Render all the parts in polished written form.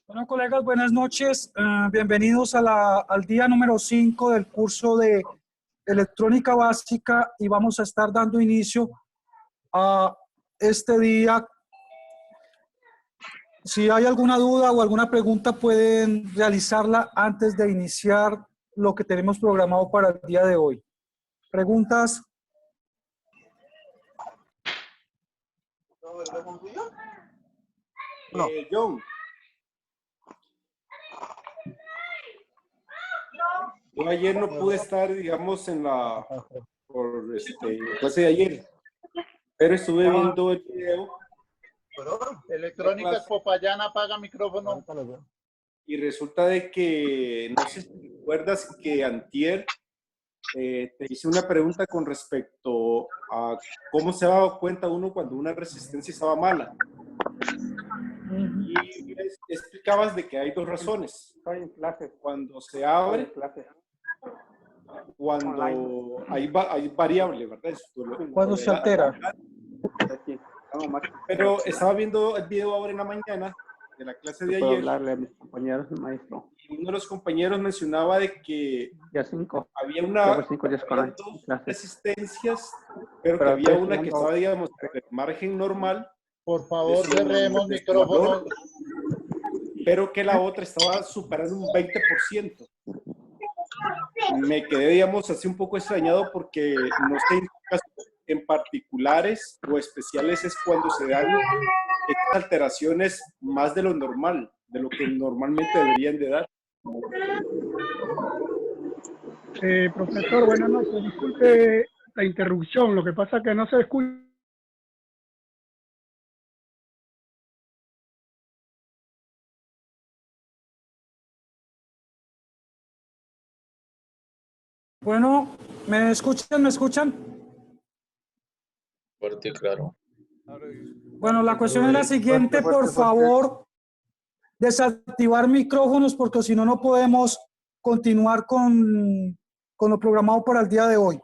Bueno, colegas, buenas noches. Bienvenidos al día número 5 del curso de electrónica básica y vamos a estar dando inicio a este día. Si hay alguna duda o alguna pregunta, pueden realizarla antes de iniciar lo que tenemos programado para el día de hoy. ¿Preguntas? No. John. Yo ayer no pude estar, digamos, en la clase de ayer, pero estuve viendo el video. Electrónicas Popayán, apaga micrófono. Y resulta de que, no sé si recuerdas que antier te hice una pregunta con respecto a cómo se ha dado cuenta uno cuando una resistencia estaba mala. Y explicabas de que hay dos razones. Cuando se abre, cuando hay variable, ¿verdad? Cuando se altera. Pero estaba viendo el video ahora en la mañana de la clase de Puedo ayer. hablarle a mis compañeros, maestro. Y uno de los compañeros mencionaba de que Ya 5. había dos resistencias, pero que había una que estaba, digamos, en el margen normal. Por favor, cerremos micrófono. Pero que la otra estaba superando un 20%. Me quedé, digamos, así un poco extrañado porque no sé en particulares o especiales es cuando se dan estas alteraciones más de lo normal, de lo que normalmente deberían de dar. Profesor, buenas noches. Disculpe la interrupción, lo que pasa es que no se escucha. Bueno, ¿me escuchan? ¿Me escuchan? Fuerte, claro. Bueno, la cuestión es la siguiente, por favor, desactivar micrófonos porque si no, no podemos continuar con lo programado para el día de hoy.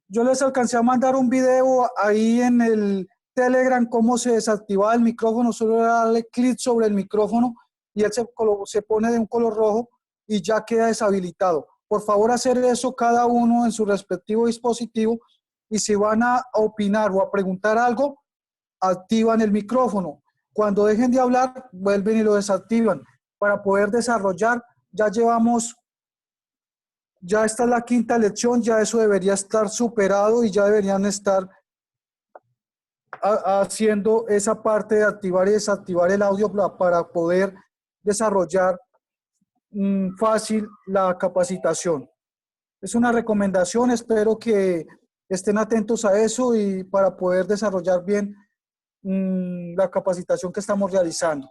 Yo les alcancé a mandar un video ahí en el Telegram cómo se desactivaba el micrófono, solo darle clic sobre el micrófono y él se pone de un color rojo y ya queda deshabilitado. Por favor, hacer eso cada uno en su respectivo dispositivo y si van a opinar o a preguntar algo, activan el micrófono. Cuando dejen de hablar, vuelven y lo desactivan. Para poder desarrollar, ya esta es la quinta lección, ya eso debería estar superado y ya deberían estar haciendo esa parte de activar y desactivar el audio para poder desarrollar fácil la capacitación. Es una recomendación, espero que estén atentos a eso y para poder desarrollar bien la capacitación que estamos realizando.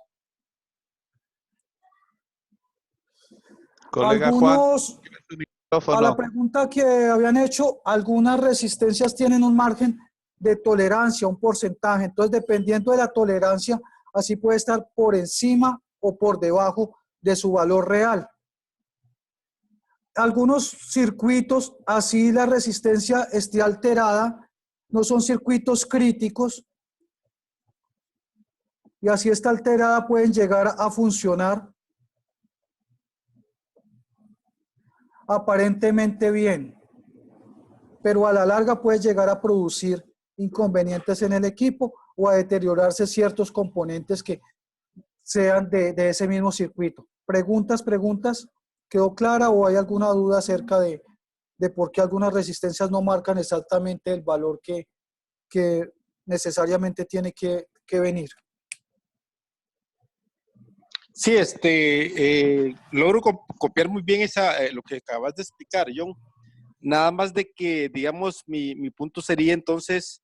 Colega Algunos, Juan, a la pregunta que habían hecho, algunas resistencias tienen un margen de tolerancia, un porcentaje. Entonces, dependiendo de la tolerancia, así puede estar por encima o por debajo de su valor real. Algunos circuitos, así la resistencia esté alterada, no son circuitos críticos, y así está alterada, pueden llegar a funcionar aparentemente bien, pero a la larga puede llegar a producir inconvenientes en el equipo o a deteriorarse ciertos componentes que sean de ese mismo circuito. ¿Preguntas? ¿Quedó clara o hay alguna duda acerca de por qué algunas resistencias no marcan exactamente el valor que necesariamente tiene que venir? Sí, logro copiar muy bien lo que acabas de explicar, John. Nada más de que, digamos, mi punto sería entonces,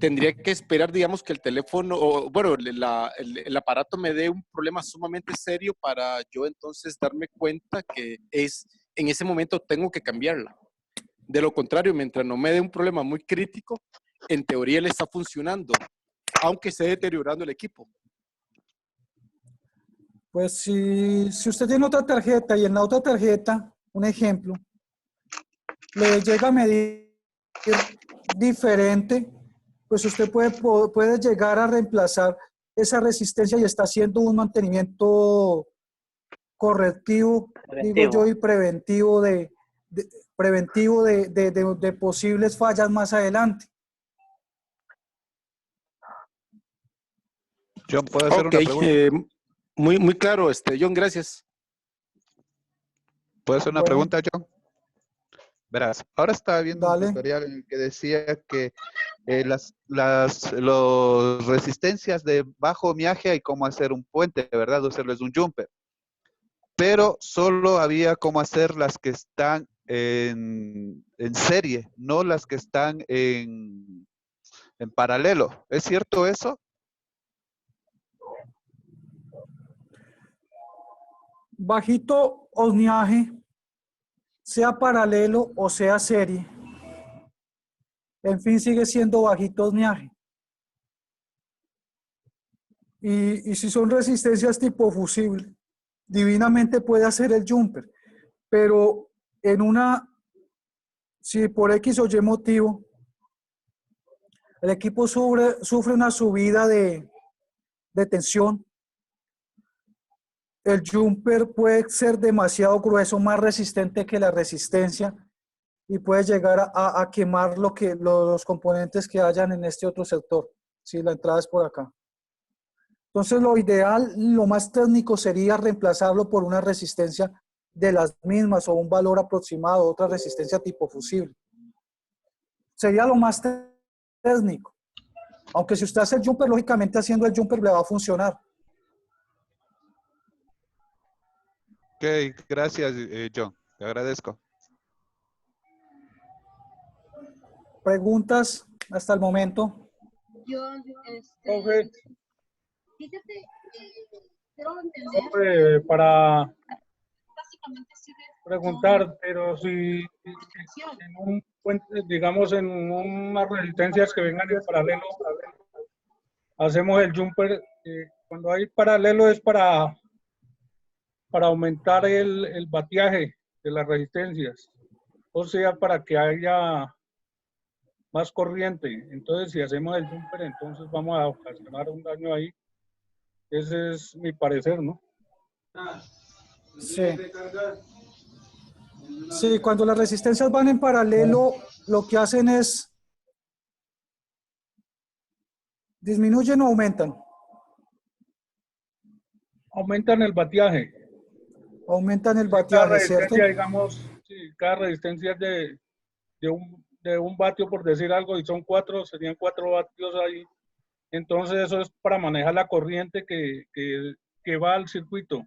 tendría que esperar, digamos, que el teléfono, o bueno, el aparato me dé un problema sumamente serio para yo entonces darme cuenta que en ese momento tengo que cambiarla. De lo contrario, mientras no me dé un problema muy crítico, en teoría le está funcionando, aunque esté deteriorando el equipo. Pues si usted tiene otra tarjeta y en la otra tarjeta, un ejemplo, le llega a medir diferente, pues usted puede llegar a reemplazar esa resistencia y está haciendo un mantenimiento correctivo, digo yo, y preventivo de posibles fallas más adelante. John, ¿puedo hacer Ok, una pregunta? muy claro, John, gracias. ¿Puedo hacer una Bueno. pregunta, John? Verás, ahora estaba viendo Dale. un tutorial en el que decía que las resistencias de bajo miaje hay cómo hacer un puente, ¿verdad? Hacerles un jumper. Pero solo había cómo hacer las que están en serie, no las que están en paralelo. ¿Es cierto eso? Bajito osmiaje, sea paralelo o sea serie, en fin, sigue siendo bajito osmiaje. Y si son resistencias tipo fusible, divinamente puede hacer el jumper, pero si por X o Y motivo el equipo sufre una subida de tensión, el jumper puede ser demasiado grueso, más resistente que la resistencia, y puede llegar a quemar los componentes que hayan en este otro sector, si la entrada es por acá. Entonces lo ideal, lo más técnico sería reemplazarlo por una resistencia de las mismas o un valor aproximado, otra resistencia tipo fusible. Sería lo más técnico. Aunque si usted hace el jumper, lógicamente haciendo el jumper le va a funcionar. Ok, gracias, John. Te agradezco. ¿Preguntas hasta el momento? Profe, Fíjate, quiero entender. para Básicamente sigue preguntar, pero si en un puente, digamos en unas resistencias que vengan en paralelo, hacemos el jumper, cuando hay paralelo es para aumentar el bateaje de las resistencias, o sea, para que haya más corriente. Entonces, si hacemos el jumper, entonces vamos a ocasionar un daño ahí. Ese es mi parecer, ¿no? Sí. Sí, cuando las resistencias van en paralelo, lo que hacen es disminuyen o aumentan. Aumentan el bateaje. Aumentan el Cada bateaje, ¿cierto? resistencia, digamos, sí, cada resistencia es de un vatio, por decir algo, y son 4, serían 4 vatios ahí. Entonces eso es para manejar la corriente que va al circuito.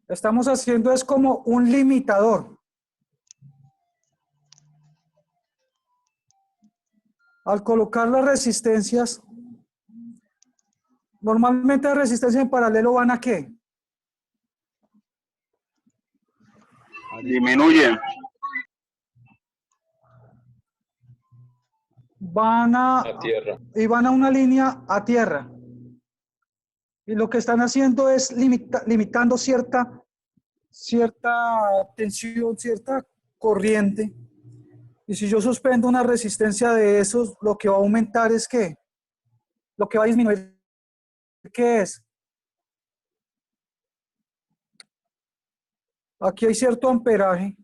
Estamos haciendo es como un limitador. Al colocar las resistencias, normalmente las resistencias en paralelo van ¿a qué? Disminuye. Van a tierra. y van a una línea a tierra. Y lo que están haciendo es limitando cierta tensión, cierta corriente. Y si yo suspendo una resistencia de esos, lo que va a aumentar es ¿qué? Lo que va a disminuir, ¿qué es? Aquí hay cierto amperaje.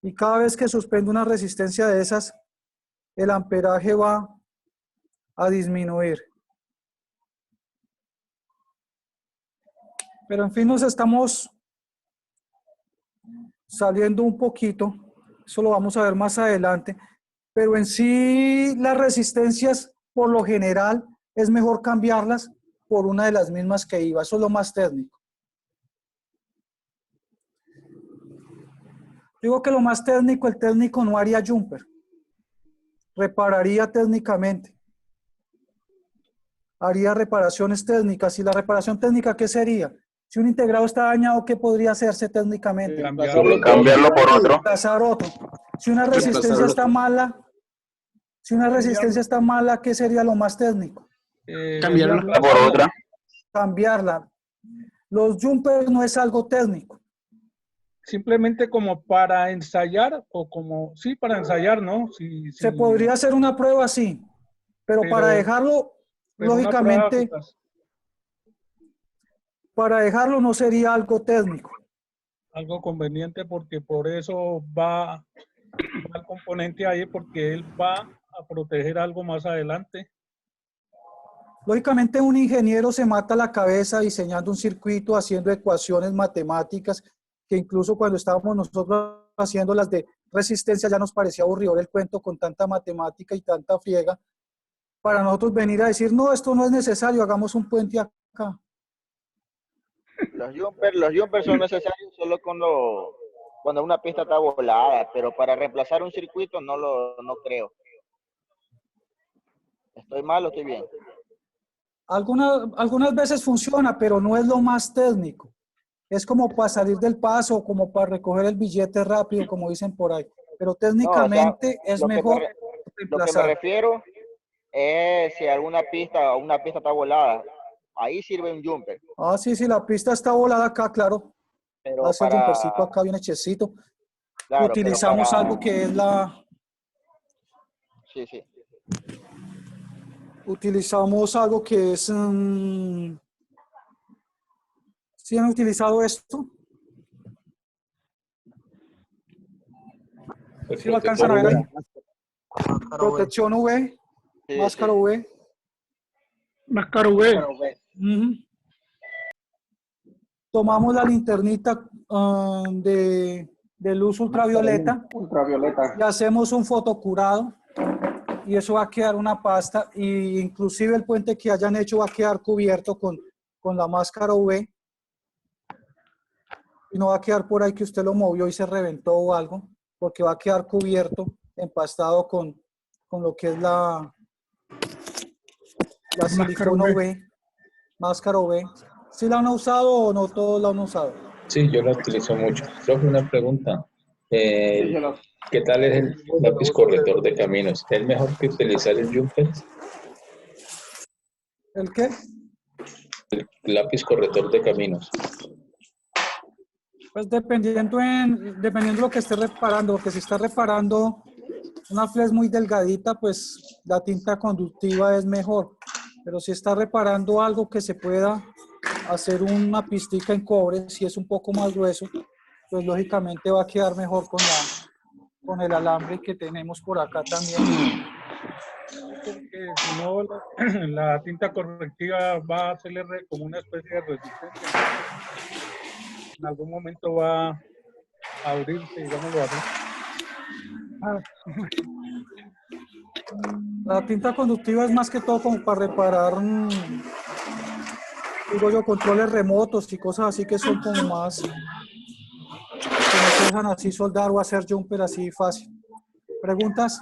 Y cada vez que suspendo una resistencia de esas, el amperaje va a disminuir. Pero en fin, nos estamos saliendo un poquito. Eso lo vamos a ver más adelante. Pero en sí, las resistencias, por lo general, es mejor cambiarlas por una de las mismas que iba. Eso es lo más técnico. Digo que lo más técnico, el técnico no haría jumper. Repararía técnicamente. Haría reparaciones técnicas. ¿Y la reparación técnica qué sería? Si un integrado está dañado, ¿qué podría hacerse técnicamente? Cambiarlo por otro. Reemplazar otro. Si una resistencia está mala, ¿qué sería lo más técnico? Cambiarla. Por otra. Cambiarla. Los jumpers no es algo técnico. Simplemente como para ensayar, o como, sí, para ensayar, ¿no? Se podría hacer una prueba así, pero para dejarlo Pero una prueba lógicamente, eficaz. para dejarlo no sería algo técnico. Algo conveniente porque por eso va el componente ahí, porque él va a proteger algo más adelante. Lógicamente un ingeniero se mata la cabeza diseñando un circuito, haciendo ecuaciones matemáticas, que incluso cuando estábamos nosotros haciendo las de resistencia ya nos parecía aburrido el cuento con tanta matemática y tanta friega. Para nosotros venir a decir, no, esto no es necesario, hagamos un puente acá. Los jumpers son necesarios solo cuando una pista está volada, pero para reemplazar un circuito no creo. ¿Estoy mal o estoy bien? Algunas veces funciona, pero no es lo más técnico. Es como para salir del paso, como para recoger el billete rápido, como dicen por ahí. Pero técnicamente es mejor Lo que me refiero es si una pista está volada. Ahí sirve un jumper. Ah, sí, sí, la pista está volada acá, claro. Pero Hace el jumpercito acá bien hechecito. Claro, utilizamos algo que es la... Sí, sí. Utilizamos algo que es... ¿Sí han utilizado esto? ¿Sí lo alcanzan a ver ahí? Protección UV. Sí, Máscara sí. UV. Máscara UV. Tomamos la linternita de luz ultravioleta y hacemos un fotocurado y eso va a quedar una pasta y inclusive el puente que hayan hecho va a quedar cubierto con la máscara UV y no va a quedar por ahí que usted lo movió y se reventó o algo, porque va a quedar cubierto, empastado con lo que es la silicona UV, máscara UV. ¿Sí la han usado o no todos la han usado? Sí, yo la utilizo mucho. Profe, una pregunta. ¿Qué tal es el lápiz corrector de caminos? ¿Es mejor que utilizar el jumper? ¿El qué? El lápiz corrector de caminos. Pues dependiendo de lo que esté reparando, porque si está reparando una flex muy delgadita, pues la tinta conductiva es mejor. Pero si está reparando algo que se pueda hacer una pistica en cobre, si es un poco más grueso, pues lógicamente va a quedar mejor con el alambre que tenemos por acá también. Porque si no, la tinta correctiva va a hacerle como una especie de resistencia. En algún momento va a abrirse, digámoslo así. La tinta conductiva es más que todo como para reparar, digo yo, controles remotos y cosas así que son como más, que no se dejan así soldar o hacer jumper así fácil. ¿Preguntas?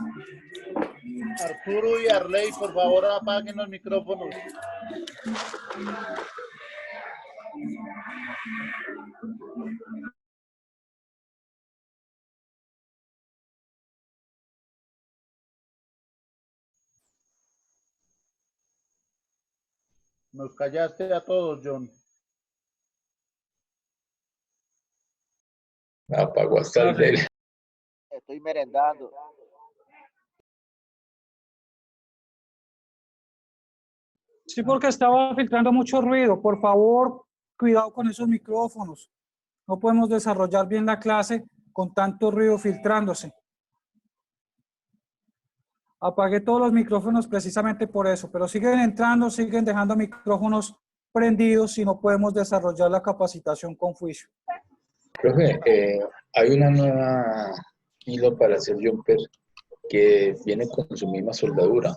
Arturo y Arley, por favor, apaguen los micrófonos. Nos callaste a todos, John. Apagó hasta el del... Estoy merendando. Sí, porque estaba filtrando mucho ruido. Por favor, cuidado con esos micrófonos. No podemos desarrollar bien la clase con tanto ruido filtrándose. Apagué todos los micrófonos precisamente por eso, pero siguen entrando, siguen dejando micrófonos prendidos y no podemos desarrollar la capacitación con juicio. Profe, hay una nueva hilo para hacer jumper que viene con su misma soldadura.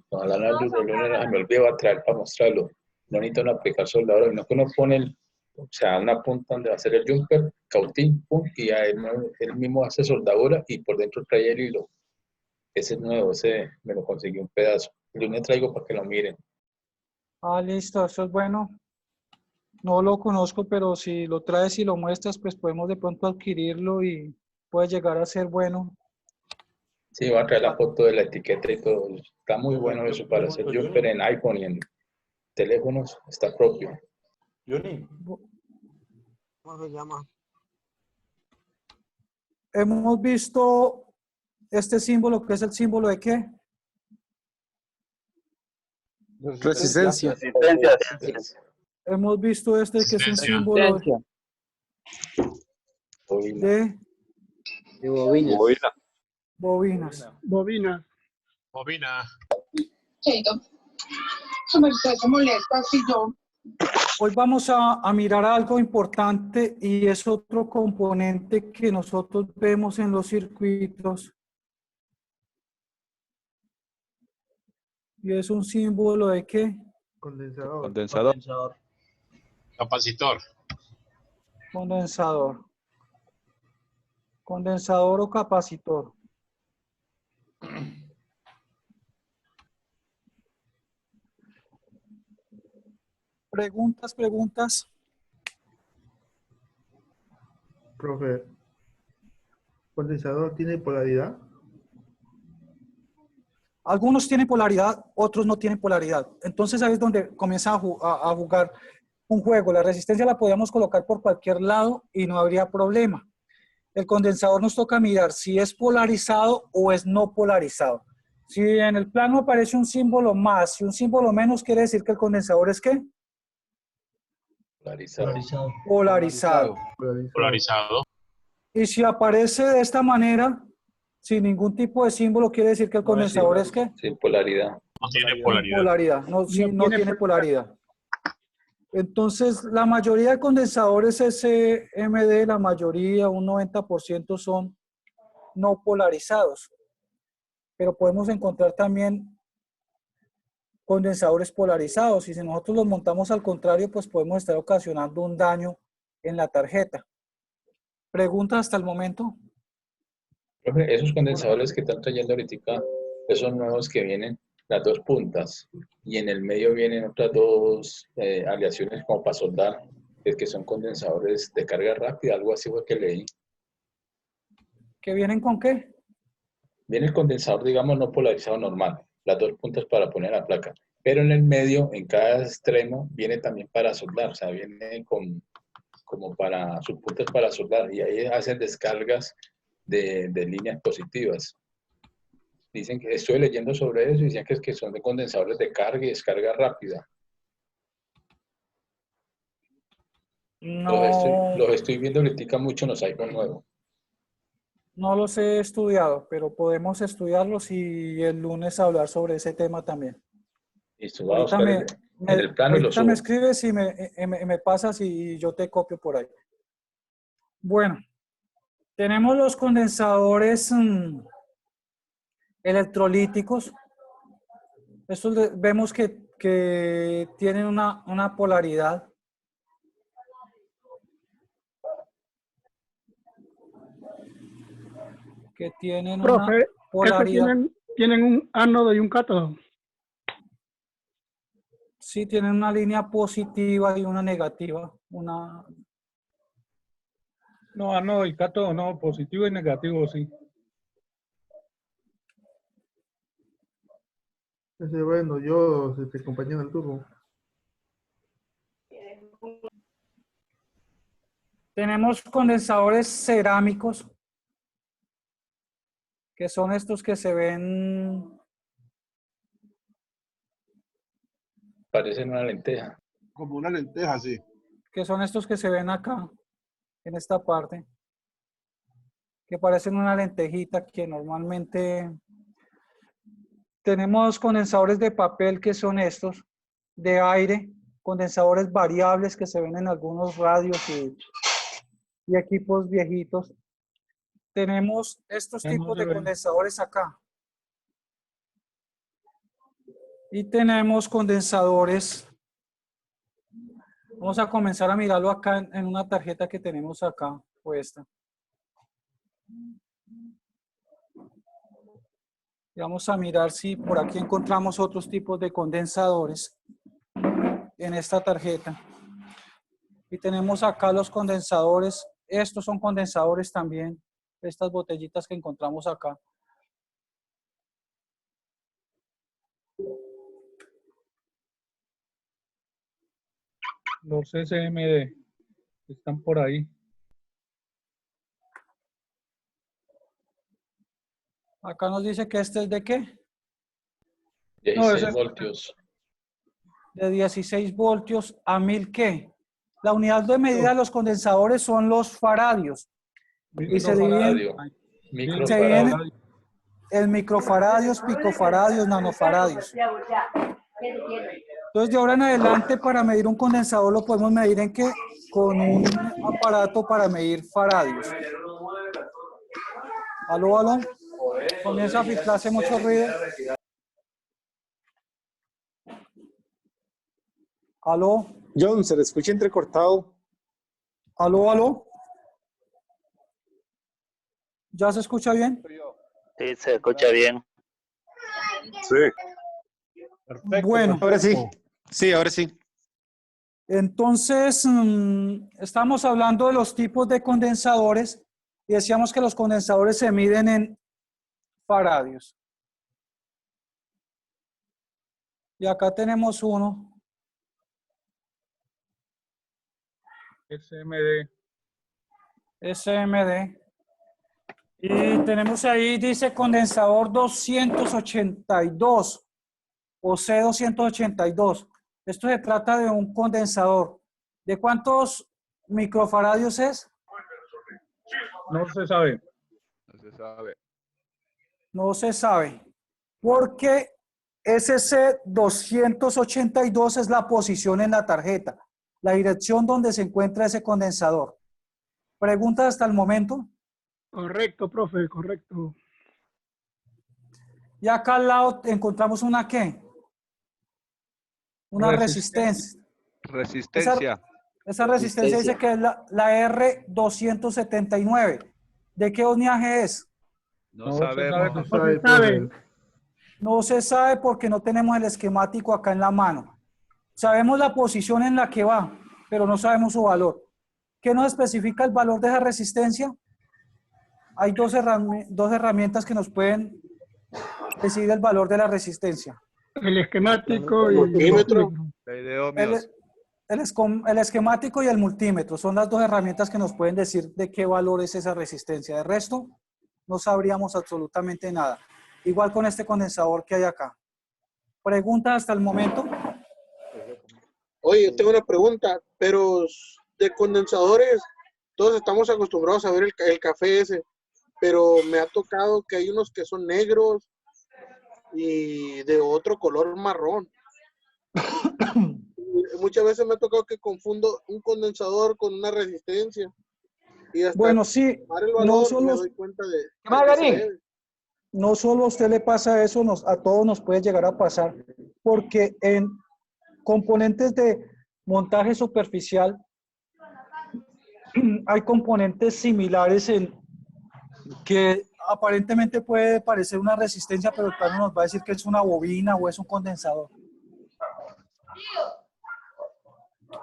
Ojalá no me olvido a traer para mostrarlo. No necesitan aplicar soldadura, sino que uno pone una punta donde va a ser el jumper, cautín, pum, y él mismo hace soldadura y por dentro trae el hilo. Ese es nuevo, ese me lo conseguí un pedazo. Yo me traigo para que lo miren. Ah, listo, eso es bueno. No lo conozco, pero si lo traes y lo muestras, pues podemos de pronto adquirirlo y puede llegar a ser bueno. Sí, voy a traer la foto de la etiqueta y todo. Está muy bueno eso para hacer jumper en iPhone y en teléfonos. Está propio. Johnny. ¿Cómo se llama? Hemos visto este símbolo, que es el símbolo de qué? Resistencia. Resistencia. Hemos visto este que es un símbolo de De bobinas. bobinas. Bobina. Cheito, me parece molesta si yo. Hoy vamos a mirar algo importante y es otro componente que nosotros vemos en los circuitos. Y es un símbolo de ¿qué? Condensador. Capacitor. Condensador. Condensador o capacitor. Preguntas. Profe, ¿condensador tiene polaridad? Algunos tienen polaridad, otros no tienen polaridad. Entonces ahí es donde comienza a jugar un juego. La resistencia la podíamos colocar por cualquier lado y no habría problema. El condensador nos toca mirar si es polarizado o es no polarizado. Si en el plano aparece un símbolo más y un símbolo menos, quiere decir que el condensador es ¿qué? Polarizado. Y si aparece de esta manera, sin ningún tipo de símbolo, quiere decir que el condensador es ¿qué? Sin polaridad. No tiene Sin polaridad. polaridad. No tiene polaridad. Entonces, la mayoría de condensadores SMD, la mayoría, un 90% son no polarizados. Pero podemos encontrar también condensadores polarizados y si nosotros los montamos al contrario, pues podemos estar ocasionando un daño en la tarjeta. ¿Preguntas hasta el momento? Profe, esos condensadores que están trayendo ahorita, esos nuevos que vienen, las dos puntas, y en el medio vienen otras dos aleaciones como para soldar, es que son condensadores de carga rápida, algo así fue que leí. ¿Que vienen con qué? Viene el condensador, digamos, no polarizado normal, las dos puntas para poner la placa, pero en el medio, en cada extremo, viene también para soldar, o sea, viene como para sus puntas para soldar, y ahí hacen descargas de líneas positivas. Dicen que estoy leyendo sobre eso y dicen que son de condensadores de carga y descarga rápida. No, Los estoy viendo ahorita mucho en los iPhone nuevos. no los he estudiado, pero podemos estudiarlos y el lunes hablar sobre ese tema también. Listo, vamos a buscar en el plano y lo ahorita subo. me escribes y me pasas y yo te copio por ahí. Bueno, tenemos los condensadores electrolíticos. Estos vemos que tienen una polaridad. Que tienen Profe, una polaridad. tienen un ánodo y un cátodo. Sí, tienen una línea positiva y una negativa. No, ánodo y cátodo no, positivo y negativo, sí. Bueno, yo compañero del turno. Tenemos condensadores cerámicos, que son estos que se ven. Parecen una lenteja. Como una lenteja, sí. Que son estos que se ven acá, en esta parte. Que parecen una lentejita que normalmente. Tenemos condensadores de papel que son estos, de aire, condensadores variables que se ven en algunos radios y equipos viejitos. Tenemos estos tipos de condensadores acá. Y tenemos condensadores. Vamos a comenzar a mirarlo acá en una tarjeta que tenemos acá puesta. Y vamos a mirar si por aquí encontramos otros tipos de condensadores en esta tarjeta. Y tenemos acá los condensadores. Estos son condensadores también. Estas botellitas que encontramos acá. Los SMD están por ahí. Acá nos dice que este es de qué. 16 voltios. de 16 voltios a 1000 ¿qué? La unidad de medida de los condensadores son los faradios. Y se dividen en microfaradios, picofaradios, nanofaradios. Entonces, de ahora en adelante, para medir un condensador lo podemos medir ¿en qué? Con un aparato para medir faradios. ¿Aló, aló? Comienza a filtrarse mucho ruido. ¿Aló? John, se le escucha entrecortado. ¿Aló, aló? ¿Ya se escucha bien? Sí, se escucha bien. Sí. Perfecto. Bueno. Ahora sí. Sí, ahora sí. Entonces, estamos hablando de los tipos de condensadores y decíamos que los condensadores se miden en faradios. Y acá tenemos uno. SMD. SMD. Y tenemos ahí, dice condensador 282 o C282. Esto se trata de un condensador. ¿De cuántos microfaradios es? No se sabe. No se sabe. No se sabe. Porque ese C282 es la posición en la tarjeta, la dirección donde se encuentra ese condensador. ¿Preguntas hasta el momento? Correcto, profe, correcto. Y acá al lado encontramos una ¿qué? Una resistencia. Resistencia. Esa resistencia dice que es la R279. ¿De qué unidad es? No sabemos. No se sabe. No se sabe porque no tenemos el esquemático acá en la mano. Sabemos la posición en la que va, pero no sabemos su valor. ¿Qué nos especifica el valor de esa resistencia? Hay dos herramientas que nos pueden decir el valor de la resistencia. El esquemático y el multímetro. El esquemático y el multímetro son las dos herramientas que nos pueden decir de qué valor es esa resistencia. De resto, no sabríamos absolutamente nada. Igual con este condensador que hay acá. ¿Preguntas hasta el momento? Oye, tengo una pregunta, pero de condensadores, todos estamos acostumbrados a ver el café ese, pero me ha tocado que hay unos que son negros y de otro color marrón. Muchas veces me ha tocado que confundo un condensador con una resistencia. Y hasta bueno, sí, el valor, no solo, me doy cuenta de no solo a usted le pasa eso, a todos nos puede llegar a pasar, porque en componentes de montaje superficial hay componentes similares en que aparentemente puede parecer una resistencia, pero el plano nos va a decir que es una bobina o es un condensador.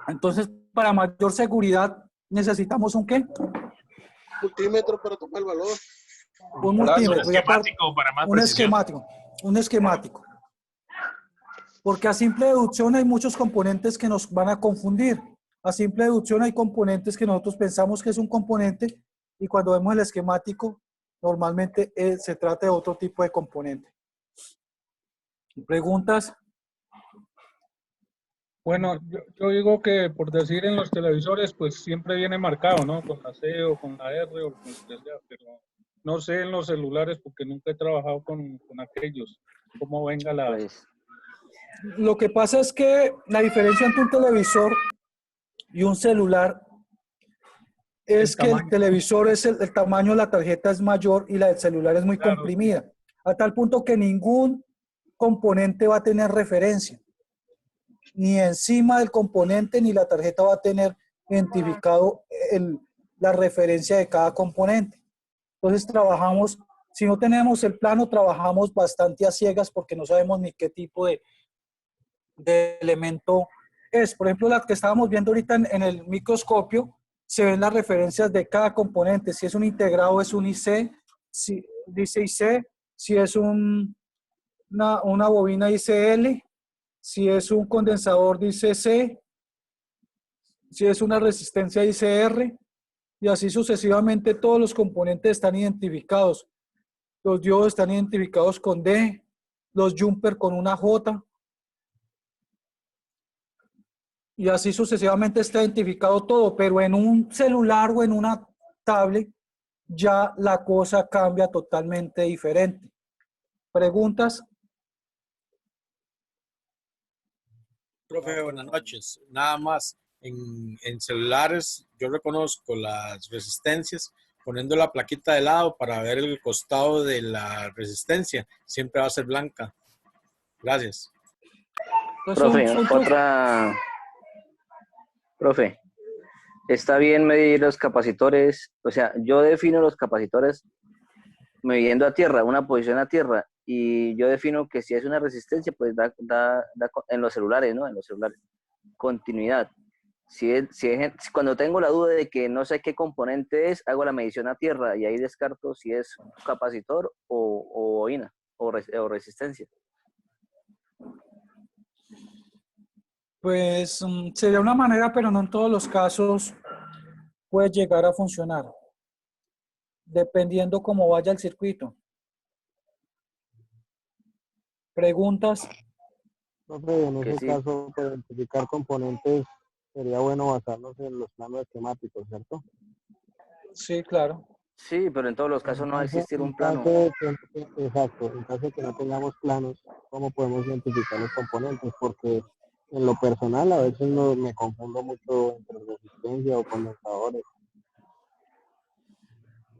Entonces, para mayor seguridad, necesitamos un ¿qué? Multímetro para tomar el valor. Un multímetro. Un esquemático para más precisión. Un esquemático. Porque a simple deducción hay muchos componentes que nos van a confundir. A simple deducción hay componentes que nosotros pensamos que es un componente y cuando vemos el esquemático, normalmente se trata de otro tipo de componente. ¿Preguntas? Bueno, yo digo que por decir en los televisores, pues siempre viene marcado, ¿no? Con la C o con la R o con lo que sea, pero no sé en los celulares porque nunca he trabajado con aquellos. ¿Cómo venga la...? Lo que pasa es que la diferencia entre un televisor y un celular es que el televisor es el tamaño de la tarjeta es mayor y la del celular es muy comprimida, a tal punto que ningún componente va a tener referencia. Ni encima del componente ni la tarjeta va a tener identificado la referencia de cada componente. Entonces trabajamos, si no tenemos el plano, trabajamos bastante a ciegas porque no sabemos ni qué tipo de elemento es. Por ejemplo, la que estábamos viendo ahorita en el microscopio, se ven las referencias de cada componente. Si es un integrado es un IC, si dice IC, si es una bobina ICL, si es un condensador dice C, si es una resistencia ICR, y así sucesivamente todos los componentes están identificados. Los diodos están identificados con D, los jumper con una J. y así sucesivamente está identificado todo, pero en un celular o en una tablet ya la cosa cambia totalmente diferente. ¿Preguntas? Profe, buenas noches. Nada más, en celulares yo reconozco las resistencias poniendo la plaquita de lado para ver el costado de la resistencia. Siempre va a ser blanca. Gracias. Pues Profe, Profe, está bien medir los capacitores, o sea, yo defino los capacitores midiendo a tierra, una posición a tierra, y yo defino que si es una resistencia, pues da en los celulares, ¿no? En los celulares. Continuidad. Cuando tengo la duda de que no sé qué componente es, hago la medición a tierra y ahí descarto si es capacitor o bobina o resistencia. Pues sería una manera, pero no en todos los casos puede llegar a funcionar, dependiendo cómo vaya el circuito. ¿Preguntas? Profe, en ese caso, para identificar componentes, sería bueno basarnos en los planos esquemáticos, ¿cierto? Sí, claro. Sí, pero en todos los casos no va a existir un plano. Exacto, en caso de que no tengamos planos, ¿cómo podemos identificar los componentes? Porque en lo personal a veces me confundo mucho entre resistencia o condensadores.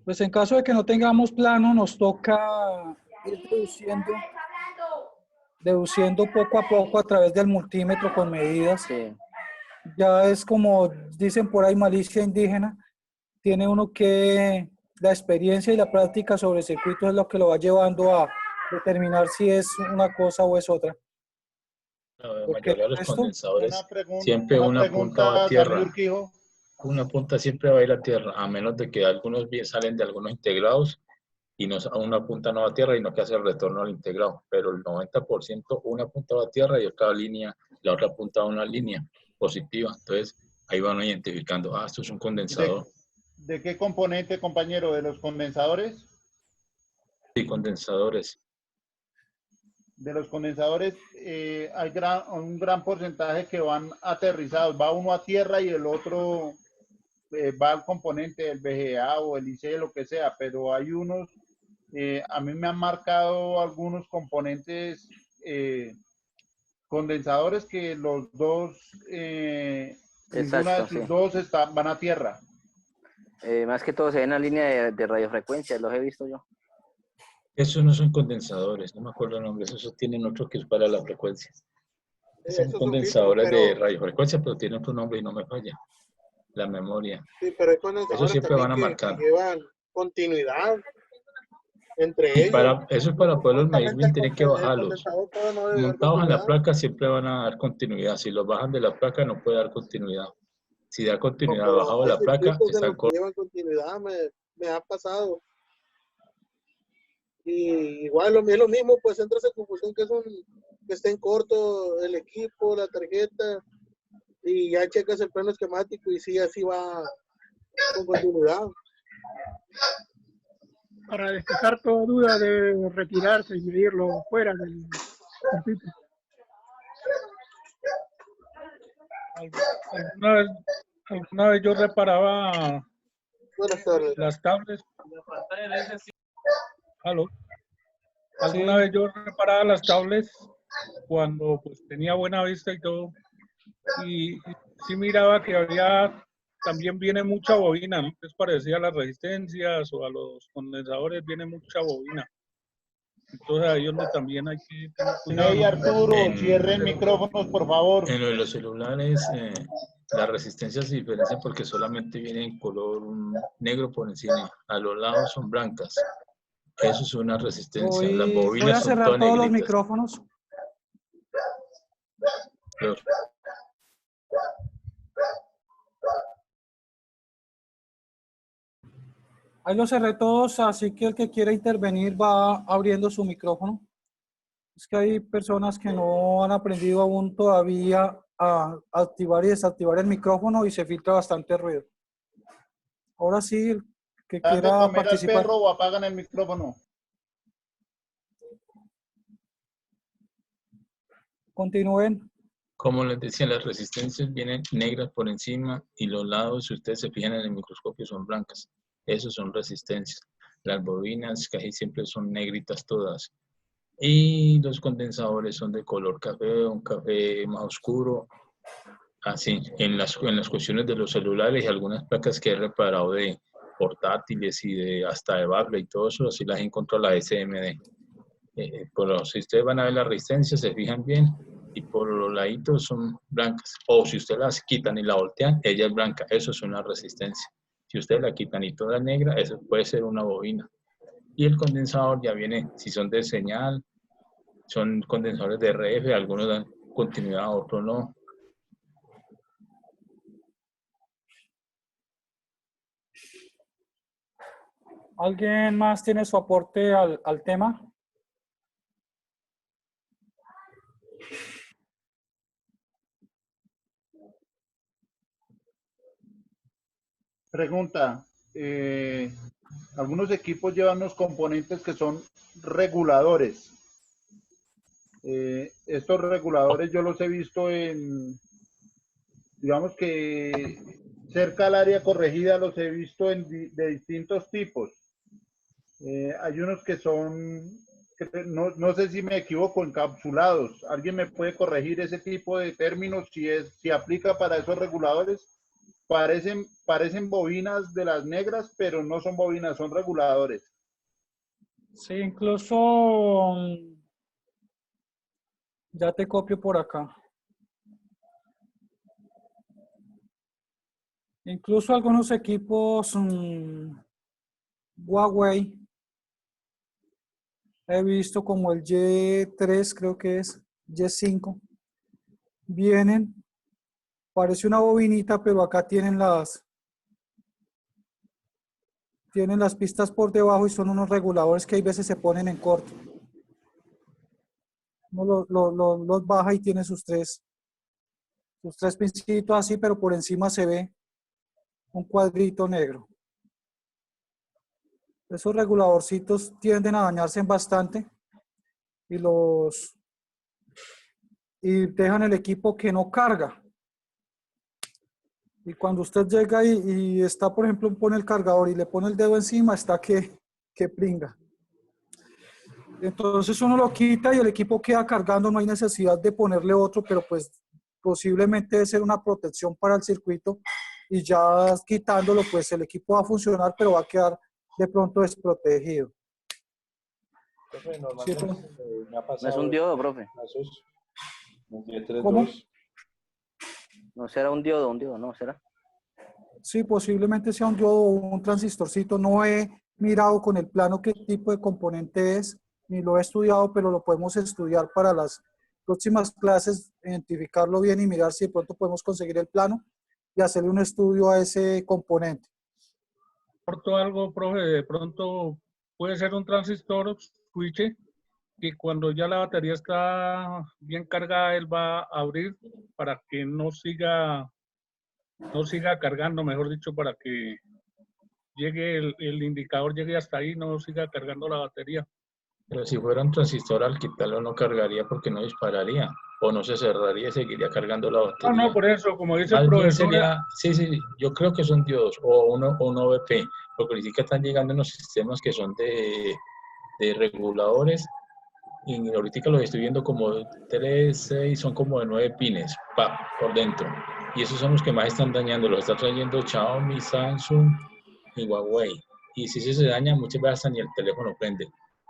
Pues en caso de que no tengamos plano, nos toca ir deduciendo poco a poco a través del multímetro con medidas. Sí. Ya es como dicen por ahí, malicia indígena. Tiene uno que, la experiencia y la práctica sobre el circuito es lo que lo va llevando a determinar si es una cosa o es otra. La mayoría de los condensadores siempre una punta va a tierra. Una punta siempre va a ir a tierra, a menos de que algunos salen de algunos integrados y una punta no va a tierra y no que hace el retorno al integrado. Pero el 90% una punta va a tierra y cada línea, la otra punta va a una línea positiva. Entonces ahí van identificando, esto es un condensador. ¿De qué componente, compañero? ¿De los condensadores? Sí, condensadores. De los condensadores hay un gran porcentaje que van aterrizados. Va uno a tierra y el otro va al componente del VGA o el IC, lo que sea, pero hay unos, a mí me han marcado algunos componentes condensadores que los dos, ninguna de sus dos van a tierra. Más que todo se ve en la línea de radiofrecuencia, los he visto yo. Esos no son condensadores, no me acuerdo el nombre, esos tienen otro que es para la frecuencia. Son condensadores de radiofrecuencia, pero tienen otro nombre y no me falla la memoria. Sí, pero hay condensadores esos siempre van a marcar. que llevan continuidad entre ellos. Eso es para poderlos medir bien, tienen que bajarlos. Montados en la placa siempre van a dar continuidad. Si los bajan de la placa no puede dar continuidad. Si da continuidad bajado de la placa, están cortos. Llevan continuidad, me ha pasado. Y igual es lo mismo, pues entra esa confusión que estén corto el equipo, la tarjeta, y ya checas el plano esquemático y sí, así va con continuidad. Para despejar toda duda de retirarse y medirlo fuera del circuito. Alguna vez yo reparaba las tablets. ¿Aló? Alguna vez yo reparaba las tablets cuando pues tenía buena vista y todo, y sí miraba que también viene mucha bobina, ¿no? Es parecida a las resistencias o a los condensadores, viene mucha bobina. Entonces ahí es donde también hay que tener cuidado. Hey, Arturo, cierren micrófonos, por favor. En lo de los celulares, las resistencias se diferencian porque solamente viene en color negro por encima. A los lados son blancas. Eso es una resistencia. Las bobinas voy a son cerrar todas todos los negritas. micrófonos. Ahí los cerré todos, así que el que quiera intervenir va abriendo su micrófono. Es que hay personas que no han aprendido aún todavía a activar y desactivar el micrófono y se filtra bastante ruido. Ahora sí, el que ¿Dan de quiera comer al participar. perro o apagan el micrófono? Continúen. Como les decía, las resistencias vienen negras por encima y los lados, si ustedes se fijan en el microscopio, son blancas. Esos son resistencias. Las bobinas casi siempre son negritas todas. Y los condensadores son de color café, un café más oscuro. Así, en las cuestiones de los celulares y algunas placas que he reparado de portátiles y hasta de Backlight y todo eso, así las encontró la SMD. Pero si ustedes van a ver la resistencia, se fijan bien, y por los laditos son blancas. O si ustedes las quitan y la voltean, ella es blanca. Eso es una resistencia. Si ustedes la quitan y toda es negra, eso puede ser una bobina. Y el condensador ya viene, si son de señal, son condensadores de RF, algunos dan continuidad, otros no. ¿Alguien más tiene su aporte al tema? Pregunta, algunos equipos llevan unos componentes que son reguladores. Estos reguladores yo los he visto digamos que cerca al área corregida los he visto de distintos tipos. Hay unos que son, no sé si me equivoco, encapsulados. ¿Alguien me puede corregir ese tipo de términos si aplica para esos reguladores? Parecen bobinas de las negras, pero no son bobinas, son reguladores. Sí, incluso ya te copio por acá. Incluso algunos equipos Huawei, he visto como el Y3, creo que es, Y5, vienen, parece una bobinita, pero acá tienen las pistas por debajo y son unos reguladores que hay veces se ponen en corto. Uno los baja y tiene sus tres pincitos así, pero por encima se ve un cuadrito negro. Esos reguladorcitos tienden a dañarse bastante y dejan el equipo que no carga. Y cuando usted llega y está, por ejemplo, pone el cargador y le pone el dedo encima, está que pringa. Entonces uno lo quita y el equipo queda cargando, no hay necesidad de ponerle otro, pero pues posiblemente debe ser una protección para el circuito y ya quitándolo, pues el equipo va a funcionar, pero va a quedar de pronto desprotegido. Profe, normalmente me ha pasado. No es un diodo, profe. ¿Cómo? No será un diodo, no será. Sí, posiblemente sea un diodo o un transistorcito. No he mirado con el plano qué tipo de componente es, ni lo he estudiado, pero lo podemos estudiar para las próximas clases, identificarlo bien y mirar si de pronto podemos conseguir el plano y hacerle un estudio a ese componente. Aporto algo, profe, de pronto puede ser un transistor switch y cuando ya la batería está bien cargada, él va a abrir para que no siga cargando, mejor dicho, para que llegue el indicador llegue hasta ahí, no siga cargando la batería. Pero si fuera un transistor, al quitarlo no cargaría porque no dispararía, o no se cerraría y seguiría cargando la batería. No, por eso, como dice Más el bien profesor. sería, sí, yo creo que son diodos, o un OVP, porque sí que están llegando unos sistemas que son de reguladores, y ahorita los estoy viendo como 3, 6, son como de 9 pines, por dentro. Y esos son los que más están dañando, los está trayendo Xiaomi, Samsung y Huawei. Y si se daña, muchas veces ni el teléfono prende.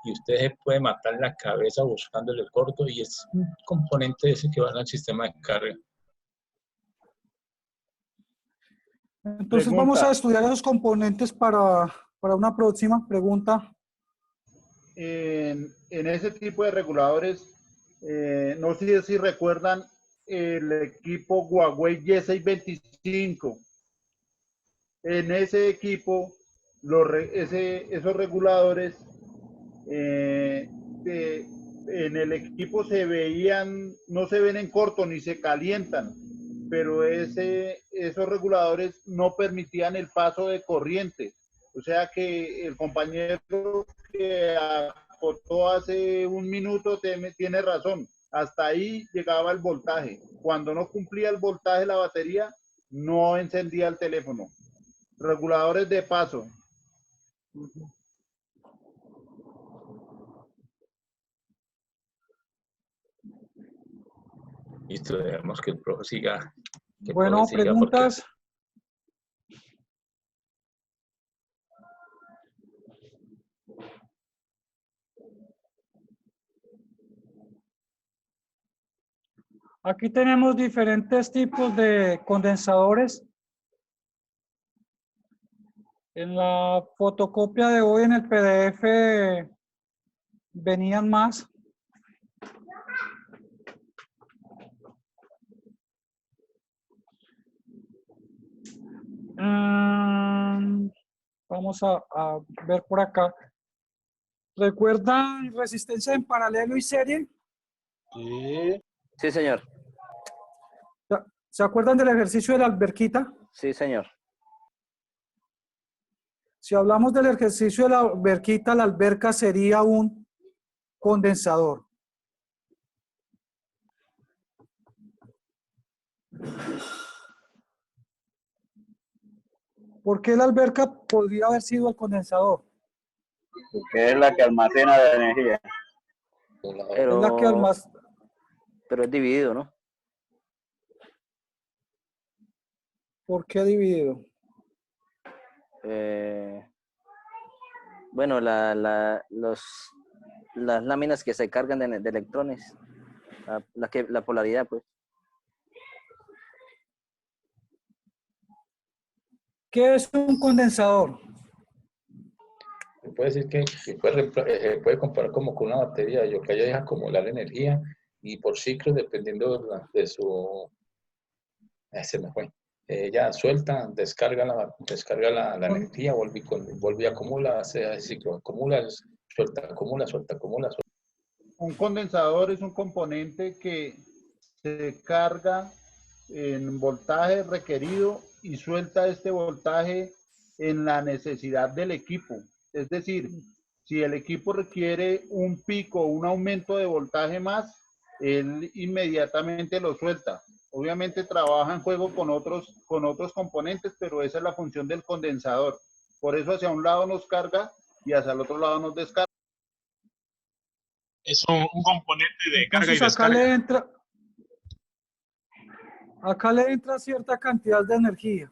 Y usted se puede matar la cabeza buscándole el corto, y es un componente ese que va al sistema de carga. Entonces vamos a estudiar esos componentes para una próxima pregunta. En ese tipo de reguladores, no sé si recuerdan el equipo Huawei Y625. En ese equipo, esos reguladores, en el equipo no se ven en corto ni se calientan, pero esos reguladores no permitían el paso de corriente. O sea que el compañero que acotó hace un minuto tiene razón. hasta ahí llegaba el voltaje. Cuando no cumplía el voltaje la batería, no encendía el teléfono. Reguladores de paso. Listo, dejemos que el profe siga. Bueno, preguntas. Aquí tenemos diferentes tipos de condensadores. En la fotocopia de hoy en el PDF venían más. Vamos a ver por acá. ¿Recuerdan resistencia en paralelo y serie? Sí. Sí, señor. ¿Se acuerdan del ejercicio de la alberquita? Sí, señor. Si hablamos del ejercicio de la alberquita, la alberca sería un condensador. ¿Por qué la alberca podría haber sido el condensador? Porque es la que almacena la energía. Pero, es la que almacena. Pero es dividido, ¿no? ¿Por qué dividido? Bueno, las láminas que se cargan de electrones, la polaridad, pues. ¿Qué es un condensador? Se puede decir que puede comparar como con una batería, yo que ella deja acumular energía y por ciclos, dependiendo de su... se me fue. Ella suelta, descarga la energía, vuelve y acumula, hace ciclo, acumula, suelta, acumula, suelta, acumula, suelta. Un condensador es un componente que se carga en voltaje requerido y suelta este voltaje en la necesidad del equipo. Es decir, si el equipo requiere un pico o un aumento de voltaje más, él inmediatamente lo suelta. Obviamente trabaja en juego con otros componentes, pero esa es la función del condensador. Por eso hacia un lado nos carga y hacia el otro lado nos descarga. Es un componente de carga y Entonces descarga. Acá le entra cierta cantidad de energía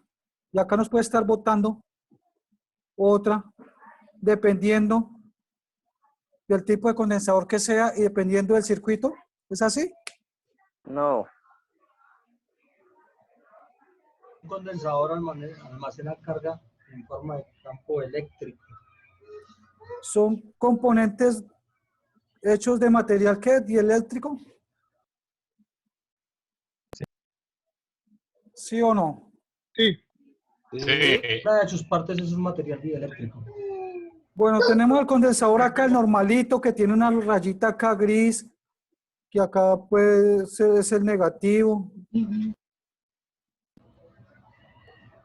y acá nos puede estar botando otra, dependiendo del tipo de condensador que sea y dependiendo del circuito. ¿Es así? No. Un condensador almacena carga en forma de campo eléctrico. Son componentes hechos de material ¿qué? ¿Dieléctrico? ¿Sí o no? Sí. Una de sus partes es un material dieléctrico. Bueno, tenemos el condensador acá, el normalito, que tiene una rayita acá gris, que acá puede ser es el negativo.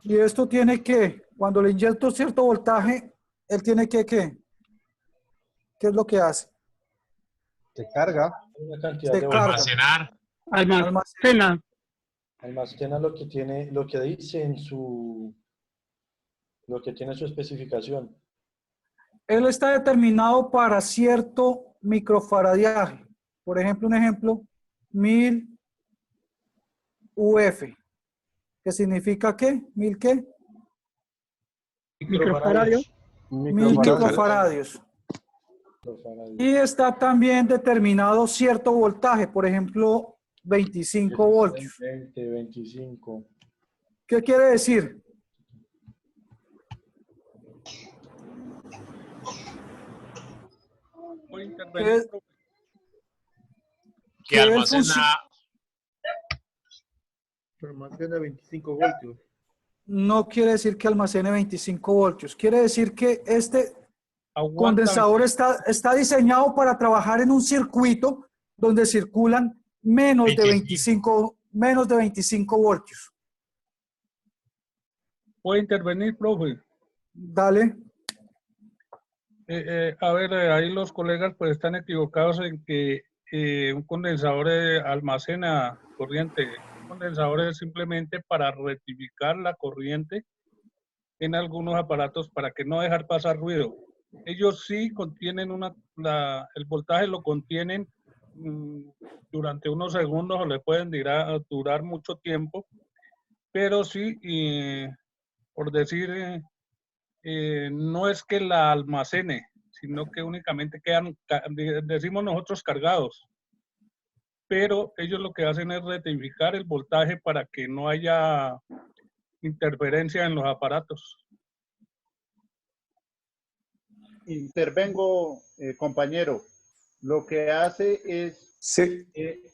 Y esto tiene que, cuando le inyecto cierto voltaje, él tiene que, ¿qué? ¿Qué es lo que hace? Se carga. Una cantidad Se de carga. Almacenar. Almacena. Almacena lo que tiene, lo que dice en lo que tiene su especificación. Él está determinado para cierto microfaradiaje. Por ejemplo, un ejemplo, 1000 UF. ¿Qué significa qué? ¿1000 qué? Microfaradios. 1000 microfaradios. Y está también determinado cierto voltaje, por ejemplo, 25 voltios. 20, 25. ¿Qué quiere decir? Que almacena. Almacena 25 voltios. No quiere decir que almacene 25 voltios. Quiere decir que este condensador está diseñado para trabajar en un circuito donde circulan menos de 25 voltios. ¿Puede intervenir, profe? Dale. A ver, ahí los colegas pues están equivocados en que un condensador almacena corriente. Un condensador es simplemente para rectificar la corriente en algunos aparatos para que no dejar pasar ruido. Ellos sí contienen el voltaje lo contienen durante unos segundos o le pueden durar mucho tiempo, pero sí, por decir, no es que la almacene, sino que únicamente quedan, decimos nosotros, cargados. Pero ellos lo que hacen es rectificar el voltaje para que no haya interferencia en los aparatos. Intervengo, compañero. Lo que hace es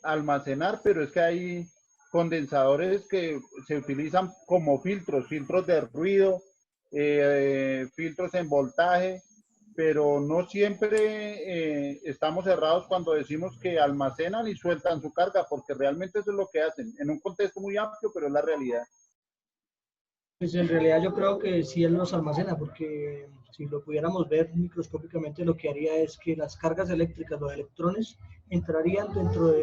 almacenar, pero es que hay condensadores que se utilizan como filtros de ruido, filtros en voltaje, pero no siempre estamos cerrados cuando decimos que almacenan y sueltan su carga, porque realmente eso es lo que hacen, en un contexto muy amplio, pero es la realidad. Pues en realidad yo creo que sí él los almacena, porque si lo pudiéramos ver microscópicamente, lo que haría es que las cargas eléctricas, los electrones, entrarían dentro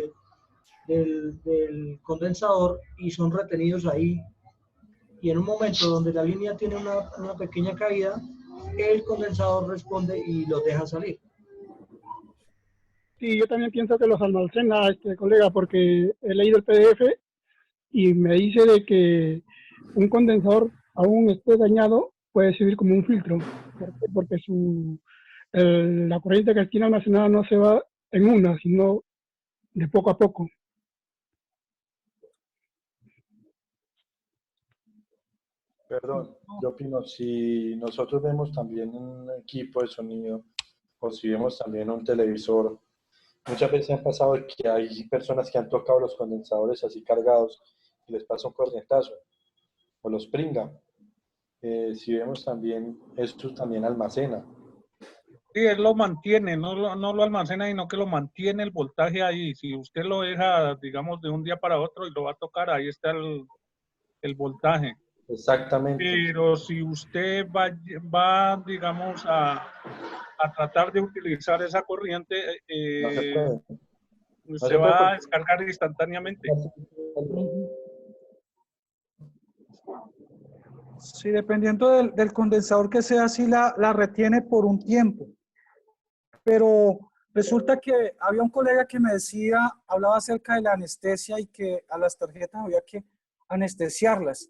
del condensador y son retenidos ahí. Y en un momento donde la línea tiene una pequeña caída, el condensador responde y los deja salir. Sí, yo también pienso que los almacena, colega, porque he leído el PDF y me dice de que un condensador, aún esté dañado, puede servir como un filtro, porque la corriente que tiene almacenada no se va en una, sino de poco a poco. Perdón, yo opino, si nosotros vemos también un equipo de sonido o si vemos también un televisor, muchas veces han pasado que hay personas que han tocado los condensadores así cargados y les pasa un corrientazo o los pringa. Si vemos también, esto también almacena. Sí, él lo mantiene, no lo almacena, sino que lo mantiene el voltaje ahí. Si usted lo deja, digamos, de un día para otro y lo va a tocar, ahí está el voltaje. Exactamente. Pero si usted va digamos, a tratar de utilizar esa corriente, No se puede. se va a descargar instantáneamente. Sí, dependiendo del condensador que sea, sí la retiene por un tiempo. Pero resulta que había un colega que me decía, hablaba acerca de la anestesia y que a las tarjetas había que anestesiarlas.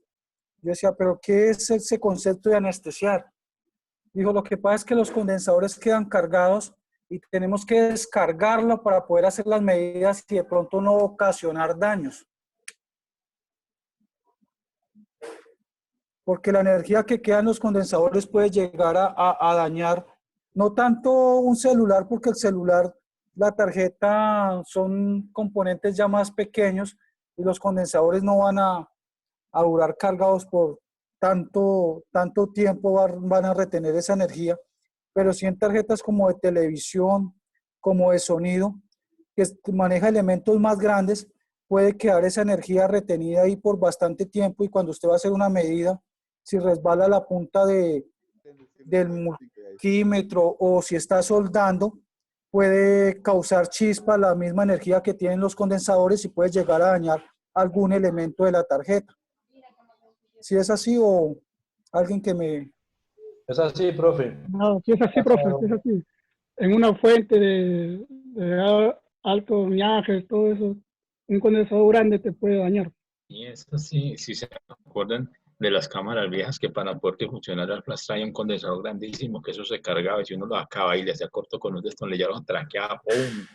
Yo decía, ¿pero qué es ese concepto de anestesiar? Dijo, lo que pasa es que los condensadores quedan cargados y tenemos que descargarlo para poder hacer las medidas y de pronto no ocasionar daños. Porque la energía que queda en los condensadores puede llegar a dañar, no tanto un celular, porque el celular, la tarjeta son componentes ya más pequeños y los condensadores no van a durar cargados por tanto tiempo, van a retener esa energía, pero sí en tarjetas como de televisión, como de sonido, que maneja elementos más grandes, puede quedar esa energía retenida ahí por bastante tiempo y cuando usted va a hacer una medida, si resbala la punta del multímetro o si está soldando, puede causar chispa, la misma energía que tienen los condensadores y puede llegar a dañar algún elemento de la tarjeta. ¿Si es así o alguien que me... Es así, profe. No, si es así, profe, si es así. En una fuente de alto miaje, todo eso, un condensador grande te puede dañar. Y eso sí, si se acuerdan de las cámaras viejas que para poder que funcionara las traía un condensador grandísimo, que eso se cargaba y si uno lo acaba y le hacía corto con un destornillador, tranqueaba, ¡pum!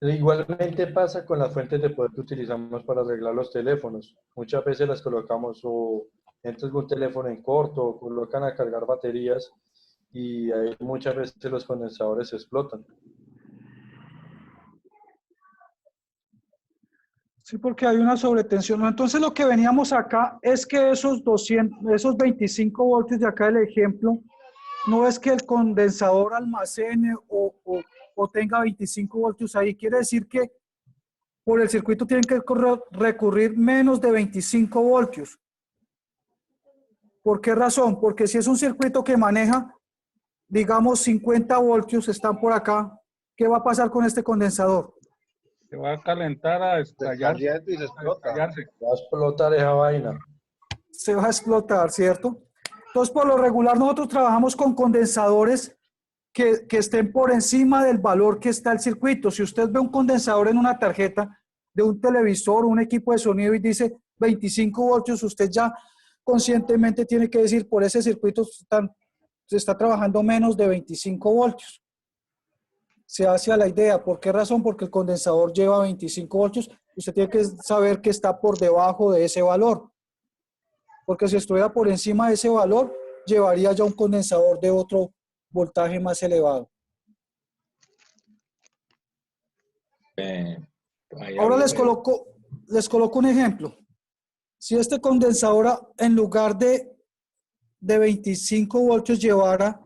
Igualmente pasa con las fuentes de poder que utilizamos para arreglar los teléfonos. Muchas veces las colocamos o entra algún teléfono en corto o colocan a cargar baterías y ahí muchas veces los condensadores explotan. Sí, porque hay una sobretensión. Entonces lo que veníamos acá es que esos 25 voltios de acá del ejemplo, no es que el condensador almacene o tenga 25 voltios ahí. Quiere decir que por el circuito tienen que recurrir menos de 25 voltios. ¿Por qué razón? Porque si es un circuito que maneja, digamos, 50 voltios, están por acá, ¿qué va a pasar con este condensador? Se va a calentar a estallar. Y se explota. Va a explotar esa vaina. Se va a explotar, ¿cierto? Entonces, por lo regular, nosotros trabajamos con condensadores que estén por encima del valor que está el circuito. Si usted ve un condensador en una tarjeta de un televisor o un equipo de sonido y dice 25 voltios, usted ya conscientemente tiene que decir, por ese circuito se está trabajando menos de 25 voltios. Se hace a la idea. ¿Por qué razón? Porque el condensador lleva 25 voltios. Usted tiene que saber que está por debajo de ese valor. Porque si estuviera por encima de ese valor, llevaría ya un condensador de otro voltaje más elevado. Ahora les coloco un ejemplo. Si este condensador en lugar de 25 voltios llevara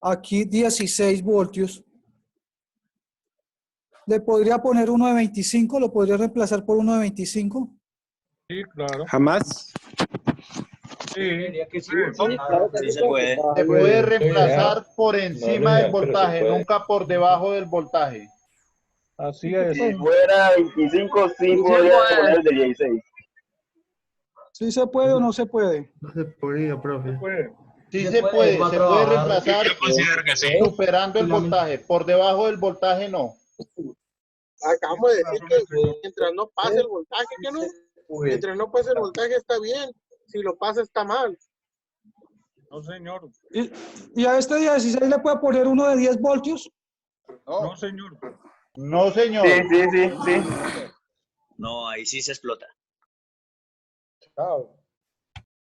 aquí 16 voltios, ¿le podría poner uno de 25? ¿Lo podría reemplazar por uno de 25? Sí, claro. Jamás. Sí, Sí se puede. Se puede reemplazar por encima del voltaje, nunca por debajo del voltaje. Así es. Si fuera 25, sí podría poner el de 16. ¿Sí se puede o no se puede? No se podía, profe. Sí se puede reemplazar Yo considero que sí. superando el voltaje. Por debajo del voltaje no. Acabamos de decir que mientras no pase el voltaje, ¿qué no? Mientras no pase el voltaje está bien. Si lo pasa está mal. No, señor. ¿Y a este 16 le puede poner uno de 10 voltios? No, señor. No, señor. Sí. No, ahí sí se explota.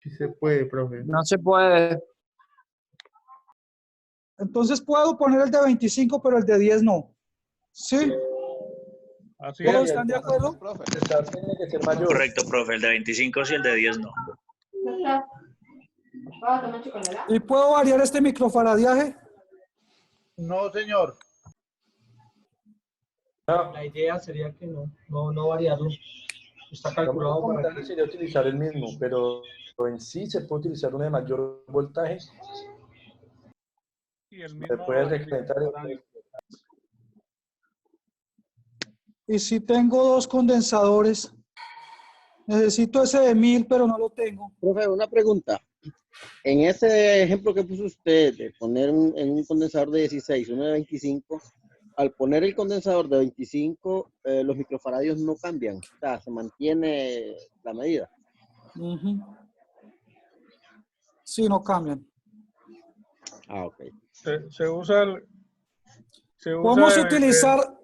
Sí se puede, profe. No se puede. Entonces puedo poner el de 25, pero el de 10 no. ¿Sí? Así ¿Todos es. están de acuerdo? Tiene que ser mayor. Correcto, profe. El de 25 sí, el de 10 no. ¿Y puedo variar este microfaradiaje? No, señor. La idea sería que no variarlo. Está calculado Lo para recomendable que... sería utilizar el mismo, pero en sí se puede utilizar uno de mayor voltaje. Y el Se mismo puede recalentar. Y si tengo dos condensadores, necesito ese de 1000, pero no lo tengo. Profe, una pregunta. En ese ejemplo que puso usted de poner en un condensador de 16, uno de 25, al poner el condensador de 25, los microfaradios no cambian, o sea, se mantiene la medida. Sí, no cambian. Ah, ok. Se usa el... Podemos utilizar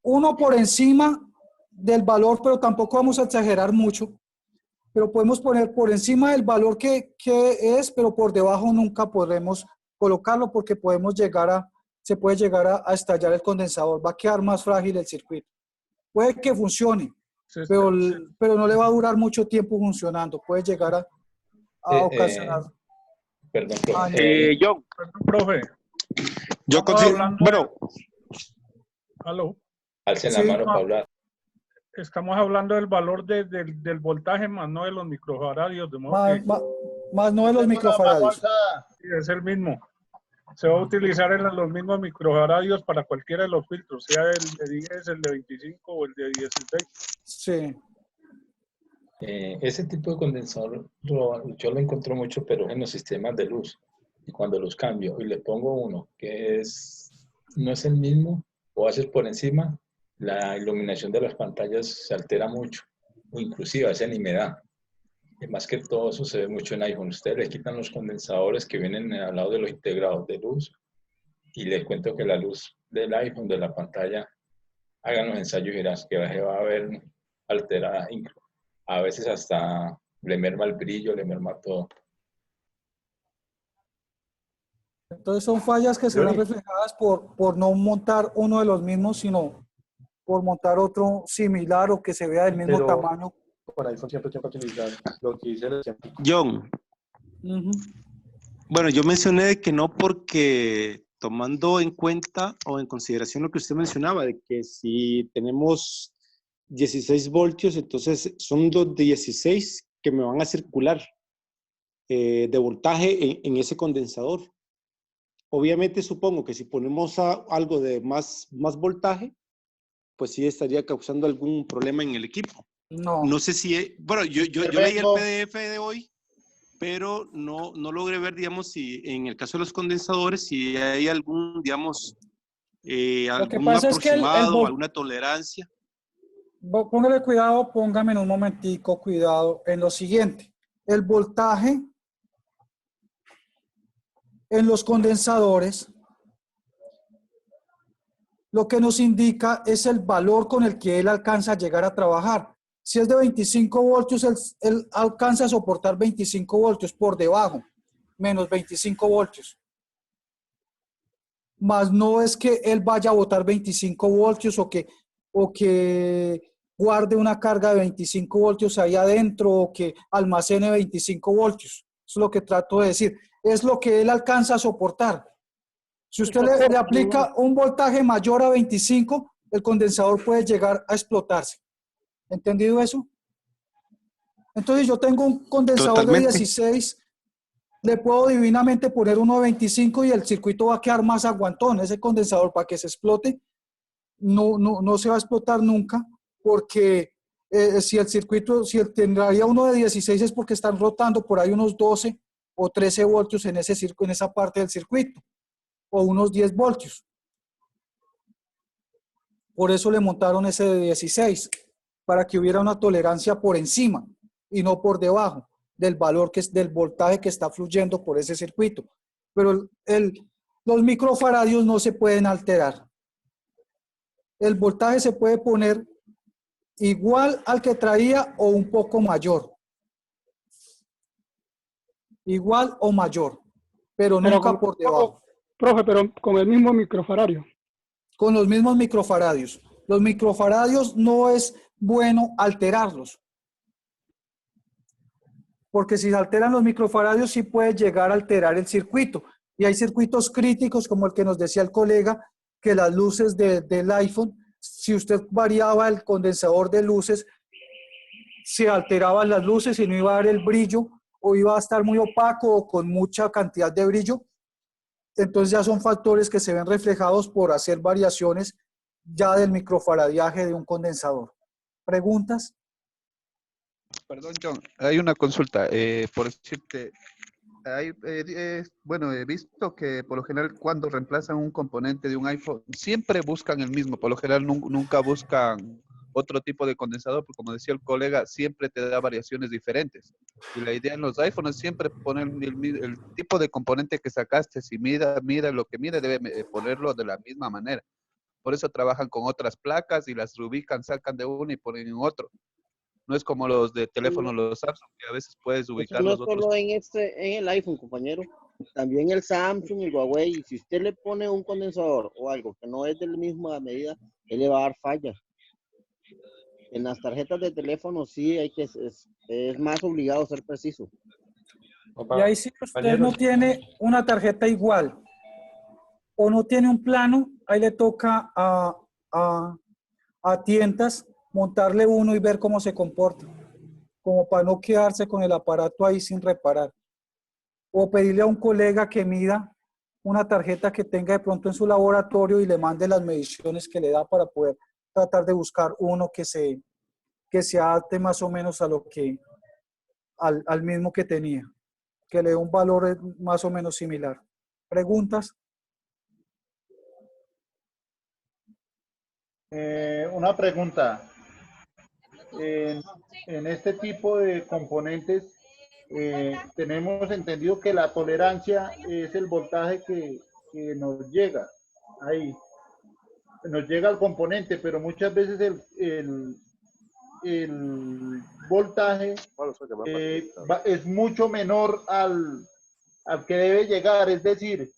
uno por encima del valor, pero tampoco vamos a exagerar mucho. Pero podemos poner por encima del valor que es, pero por debajo nunca podremos colocarlo porque se puede llegar a estallar el condensador. Va a quedar más frágil el circuito. Puede que funcione, pero no le va a durar mucho tiempo funcionando. Puede llegar a ocasionar. Perdón, profe. John. Perdón, profe. Yo considero, bueno. ¿Aló? Alcen la mano para hablar. Estamos hablando del valor del voltaje más no de los microfaradios. De modo más no de los microfaradios. Sí, es el mismo. Se va a utilizar los mismos microfaradios para cualquiera de los filtros, sea el de 10, el de 25 o el de 16. Sí. Ese tipo de condensador yo lo encuentro mucho, pero en los sistemas de luz. Y cuando los cambio y le pongo uno que no es el mismo, o haces por encima, la iluminación de las pantallas se altera mucho, o inclusive a veces ni me da. Y más que todo eso se ve mucho en iPhone. Ustedes le quitan los condensadores que vienen al lado de los integrados de luz y les cuento que la luz del iPhone, de la pantalla, hagan los ensayos y verás que se va a ver alterada. A veces hasta le merma el brillo, le merma todo. Entonces son fallas que se ven reflejadas por no montar uno de los mismos, sino por montar otro similar o que se vea del mismo tamaño. Con iPhone siempre tengo que utilizar lo que dice el ejemplo. John. Bueno, yo mencioné que no porque tomando en cuenta o en consideración lo que usted mencionaba, de que si tenemos 16 voltios, entonces son los 16 que me van a circular de voltaje en ese condensador. Obviamente supongo que si ponemos algo de más voltaje, pues sí estaría causando algún problema en el equipo. No. No sé si, bueno, yo leí el PDF de hoy, pero no logré ver, digamos, si en el caso de los condensadores, si hay algún, digamos, algún pasa es que aproximado, alguna tolerancia. Póngale cuidado, póngame en un momentico cuidado en lo siguiente. El voltaje en los condensadores lo que nos indica es el valor con el que él alcanza a llegar a trabajar. Si es de 25 voltios, él alcanza a soportar 25 voltios por debajo, menos 25 voltios. Más no es que él vaya a botar 25 voltios o que guarde una carga de 25 voltios ahí adentro o que almacene 25 voltios. Eso es lo que trato de decir. Es lo que él alcanza a soportar. Si usted le aplica un voltaje mayor a 25, el condensador puede llegar a explotarse. ¿Entendido eso? Entonces yo tengo un condensador de 16, le puedo divinamente poner uno de 25 y el circuito va a quedar más aguantón. Ese condensador, para que se explote, no se va a explotar nunca, porque si él tendría uno de 16 es porque están rotando por ahí unos 12 o 13 voltios en esa parte del circuito, o unos 10 voltios. Por eso le montaron ese de 16, para que hubiera una tolerancia por encima y no por debajo del valor del voltaje que está fluyendo por ese circuito. Pero los microfaradios no se pueden alterar. El voltaje se puede poner igual al que traía o un poco mayor. Igual o mayor, pero nunca por debajo. Profe, pero con el mismo microfaradio. Con los mismos microfaradios. Los microfaradios no es bueno alterarlos. Porque si se alteran los microfaradios sí puede llegar a alterar el circuito. Y hay circuitos críticos como el que nos decía el colega, que las luces del iPhone, si usted variaba el condensador de luces, se alteraban las luces y no iba a dar el brillo, o iba a estar muy opaco o con mucha cantidad de brillo. Entonces ya son factores que se ven reflejados por hacer variaciones ya del microfaradiaje de un condensador. ¿Preguntas? Perdón, John, hay una consulta. Por decirte, bueno, he visto que por lo general cuando reemplazan un componente de un iPhone, siempre buscan el mismo. Por lo general nunca buscan otro tipo de condensador, porque como decía el colega, siempre te da variaciones diferentes. Y la idea en los iPhones es siempre poner el tipo de componente que sacaste. Si mira lo que mide, debe ponerlo de la misma manera. Por eso trabajan con otras placas y las reubican, sacan de uno y ponen en otro. No es como los de teléfono, los Samsung, que a veces puedes ubicar no los es otros. solo en el iPhone, compañero. También el Samsung, el Huawei. Si usted le pone un condensador o algo que no es de la misma medida, él le va a dar falla. En las tarjetas de teléfono sí es más obligado a ser preciso. Y ahí si usted no tiene una tarjeta igual o no tiene un plano, ahí le toca a tiendas montarle uno y ver cómo se comporta, como para no quedarse con el aparato ahí sin reparar. O pedirle a un colega que mida una tarjeta que tenga de pronto en su laboratorio y le mande las mediciones que le da para poder tratar de buscar uno que se adapte más o menos a al mismo que tenía, que le dé un valor más o menos similar. ¿Preguntas? Una pregunta. En este tipo de componentes tenemos entendido que la tolerancia es el voltaje que nos llega ahí, nos llega al componente, pero muchas veces el voltaje es mucho menor al que debe llegar, es decir,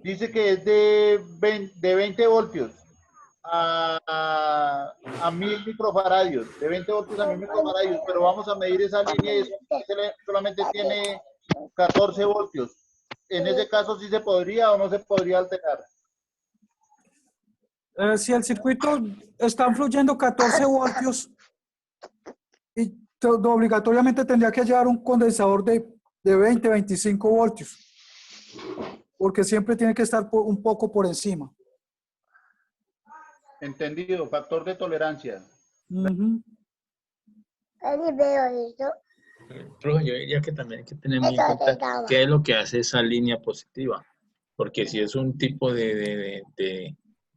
dice que es de 20 voltios a 1000 microfaradios, de 20 voltios a 1000 microfaradios, pero vamos a medir esa línea y solamente tiene 14 voltios. En ese caso, ¿sí se podría o no se podría alterar? Si el circuito está fluyendo 14 voltios, y obligatoriamente tendría que llevar un condensador de 20, 25 voltios. porque siempre tiene que estar un poco por encima. Entendido, factor de tolerancia. Ujú. Profe, yo diría que también hay que tener muy en cuenta qué es lo que hace esa línea positiva, porque si es un tipo de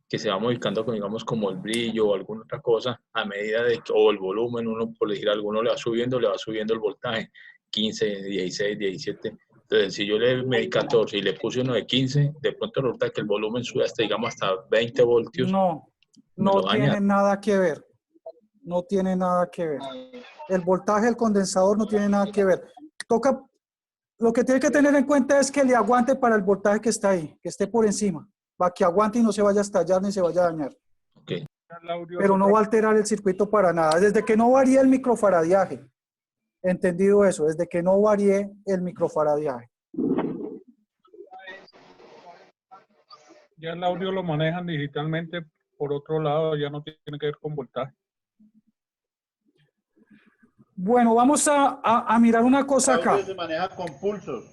que se va modificando, digamos, como el brillo o alguna otra cosa, a medida de que, o el volumen, uno por decir alguno le va subiendo el voltaje, 15, 16, 17. Entonces, si yo le medí 14 y le puse uno de 15, de pronto resulta que el volumen sube hasta, digamos, hasta 20 voltios. No, me no lo daña. tiene nada que ver. No tiene nada que ver. El voltaje del condensador no tiene nada que ver. Toca, lo que tiene que tener en cuenta es que le aguante para el voltaje que está ahí, que esté por encima, para que aguante y no se vaya a estallar ni se vaya a dañar. Okay. Pero no va a alterar el circuito para nada. Desde que no varíe el microfaradiaje, entendido eso, desde que no varíe el microfaradiaje. Ya el audio lo manejan digitalmente, por otro lado, ya no tiene que ver con voltaje. Bueno, vamos a mirar una cosa El acá. audio se maneja con pulsos.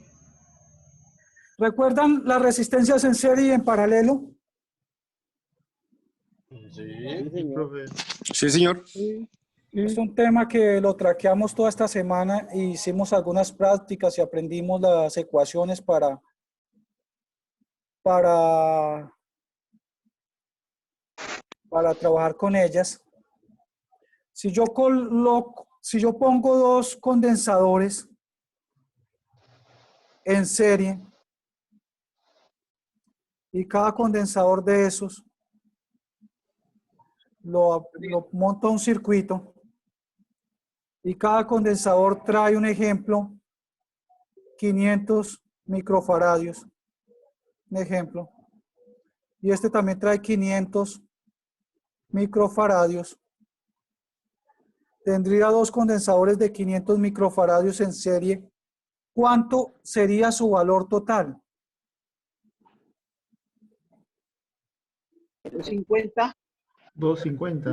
¿Recuerdan las resistencias en serie y en paralelo? Sí, profe. Sí, señor. Es un tema que lo traqueamos toda esta semana y hicimos algunas prácticas y aprendimos las ecuaciones para trabajar con ellas. Si yo pongo dos condensadores en serie y cada condensador de esos lo monto a un circuito y cada condensador trae un ejemplo, 500 microfaradios, un ejemplo, y este también trae 500 microfaradios. Tendría dos condensadores de 500 microfaradios en serie. ¿Cuánto sería su valor total? 250. 250.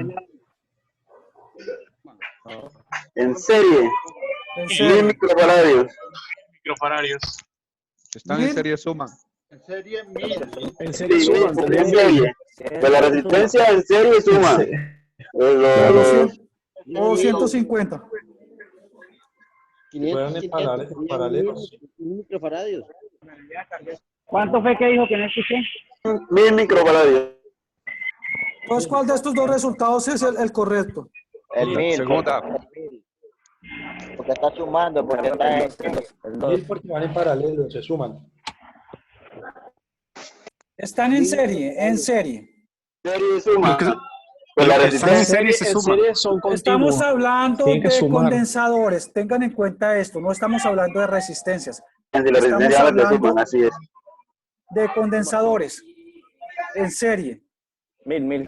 En serie. En 1000 microfaradios. Microfaradios. Están en serie suman. En serie 1000. En serie suman. En serie. Pues la resistencia en serie suma. O 150. Fueron en paralelos. Microfaradios. ¿Cuánto fue que dijo que no escuché? 1000 microfaradios. Entonces, ¿cuál de estos dos resultados es el correcto? El 1000. Segunda. Porque está sumando, porque está en... 1000 porque van en paralelo, se suman. Están en serie, en serie. Serie suma. Pues Lo la que están en resistencia. serie se suma. Estamos hablando Tienen que de sumar. condensadores. Tengan en cuenta esto. No estamos hablando de resistencias. Si la Estamos resistencia se hablando suman, así es. de condensadores en serie. 1000.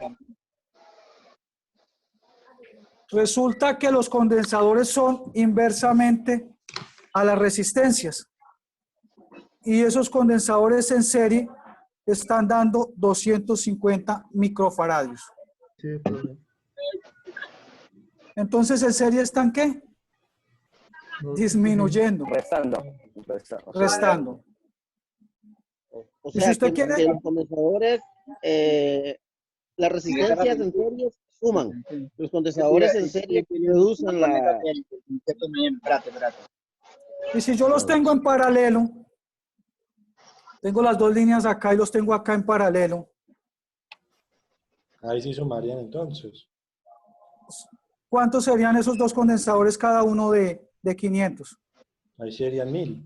Resulta que los condensadores son inversamente a las resistencias. Y esos condensadores en serie están dando 250 microfaradios. Sí, profe. Entonces, ¿en serie están qué? Disminuyendo, restando. O Y sea, si usted que quiere, los condensadores, las resistencias en serie suman. Los condensadores en serie reducen la... y si yo los tengo en paralelo, tengo las dos líneas acá y los tengo acá en paralelo, Ahí sí sumarían entonces. ¿cuántos serían esos dos condensadores cada uno de 500? Ahí serían 1000.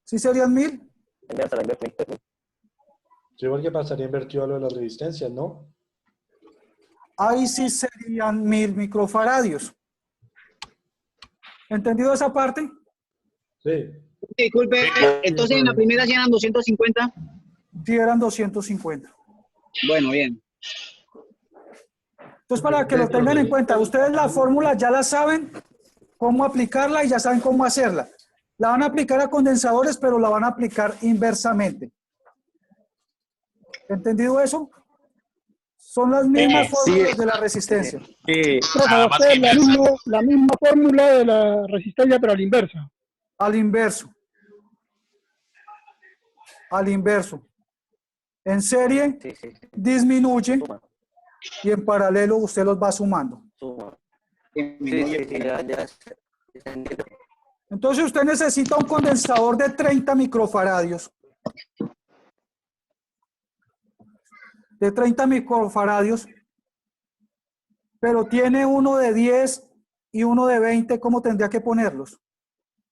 ¿Sí serían 1000? Sí, porque pasaría invertido a lo de las resistencias, ¿no? Ahí sí serían 1000 microfaradios. ¿Entendido esa parte? Sí. Disculpe, entonces en la primera sí eran 250. Sí, eran 250. Bueno, bien. Entonces, para que lo tengan en cuenta, ustedes la fórmula ya la saben cómo aplicarla y ya saben cómo hacerla. La van a aplicar a condensadores, pero la van a aplicar inversamente. ¿Entendido eso? Son las mismas fórmulas de la resistencia. Nada más que la misma fórmula de la resistencia, pero a la inversa. Al inverso. al inverso. En serie disminuye y en paralelo usted los va sumando. Entonces usted necesita un condensador de 30 microfaradios. De 30 microfaradios, pero tiene uno de 10 y uno de 20, ¿cómo tendría que ponerlos?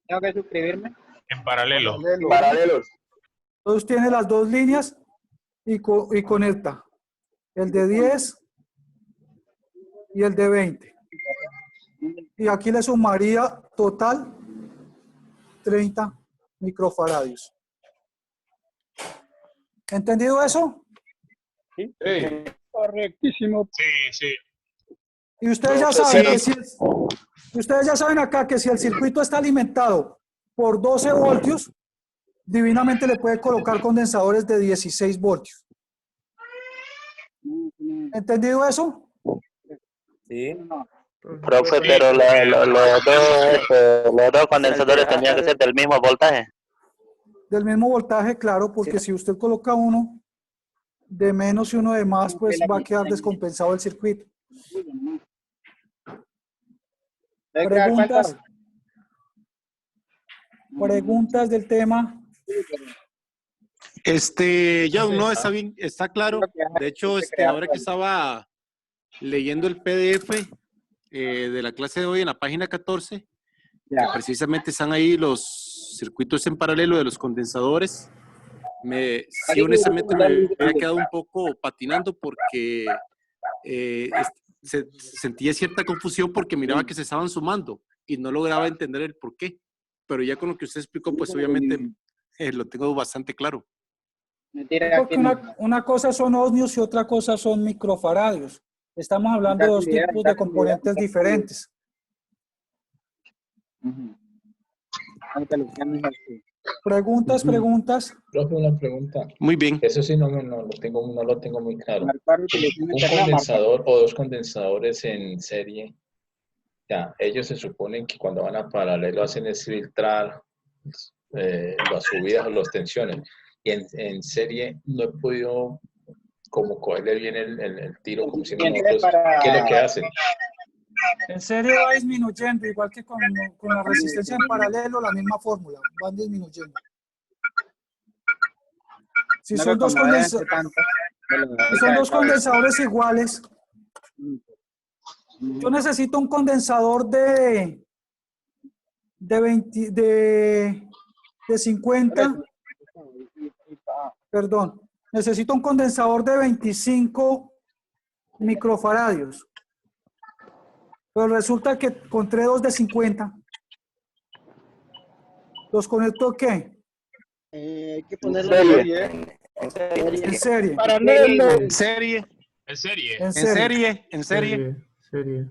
Tengo que suscribirme. En paralelo. Paralelos. Entonces tiene las dos líneas y conecta el de 10 y el de 20. Y aquí le sumaría total 30 microfaradios. ¿Entendido eso? Sí. Correctísimo. Sí, sí. Y ustedes ya saben que ustedes ya saben acá que si el circuito está alimentado por 12 voltios, divinamente le puede colocar condensadores de 16 voltios. ¿Entendido eso? Sí. Profe, pero los dos condensadores tendrían que ser del mismo voltaje. Del mismo voltaje, claro, porque si usted coloca uno de menos y uno de más, pues va a quedar descompensado el circuito. Preguntas del tema. Ya no está bien, está claro. De hecho, ahora que estaba leyendo el PDF de la clase de hoy en la página 14, que precisamente están ahí los circuitos en paralelo de los condensadores. Sí, honestamente me había quedado un poco patinando porque sentía cierta confusión porque miraba que se estaban sumando y no lograba entender el por qué. Pero ya con lo que usted explicó, pues obviamente lo tengo bastante claro. Porque una cosa son ohmios y otra cosa son microfaradios. Estamos hablando de dos tipos de componentes diferentes. Preguntas. Profe, una pregunta. Muy bien. Eso sí no lo tengo muy claro. Un condensador o dos condensadores en serie, ya, ellos se suponen que cuando van a paralelo hacen es filtrar las subidas o las tensiones. Y en serie no he podido como cogerle bien el tiro, como si nosotros, ¿qué es lo que hacen? En serie va disminuyendo, igual que con la resistencia en paralelo, la misma fórmula, van disminuyendo. Si son dos condensadores iguales, yo necesito un condensador de 50, perdón, necesito un condensador de 25 microfaradios. Pero resulta que encontré dos de 50. ¿Los conecto qué? Hay que ponerlo en serie. Paralelo. En serie. En serie. En serie. En serie. Que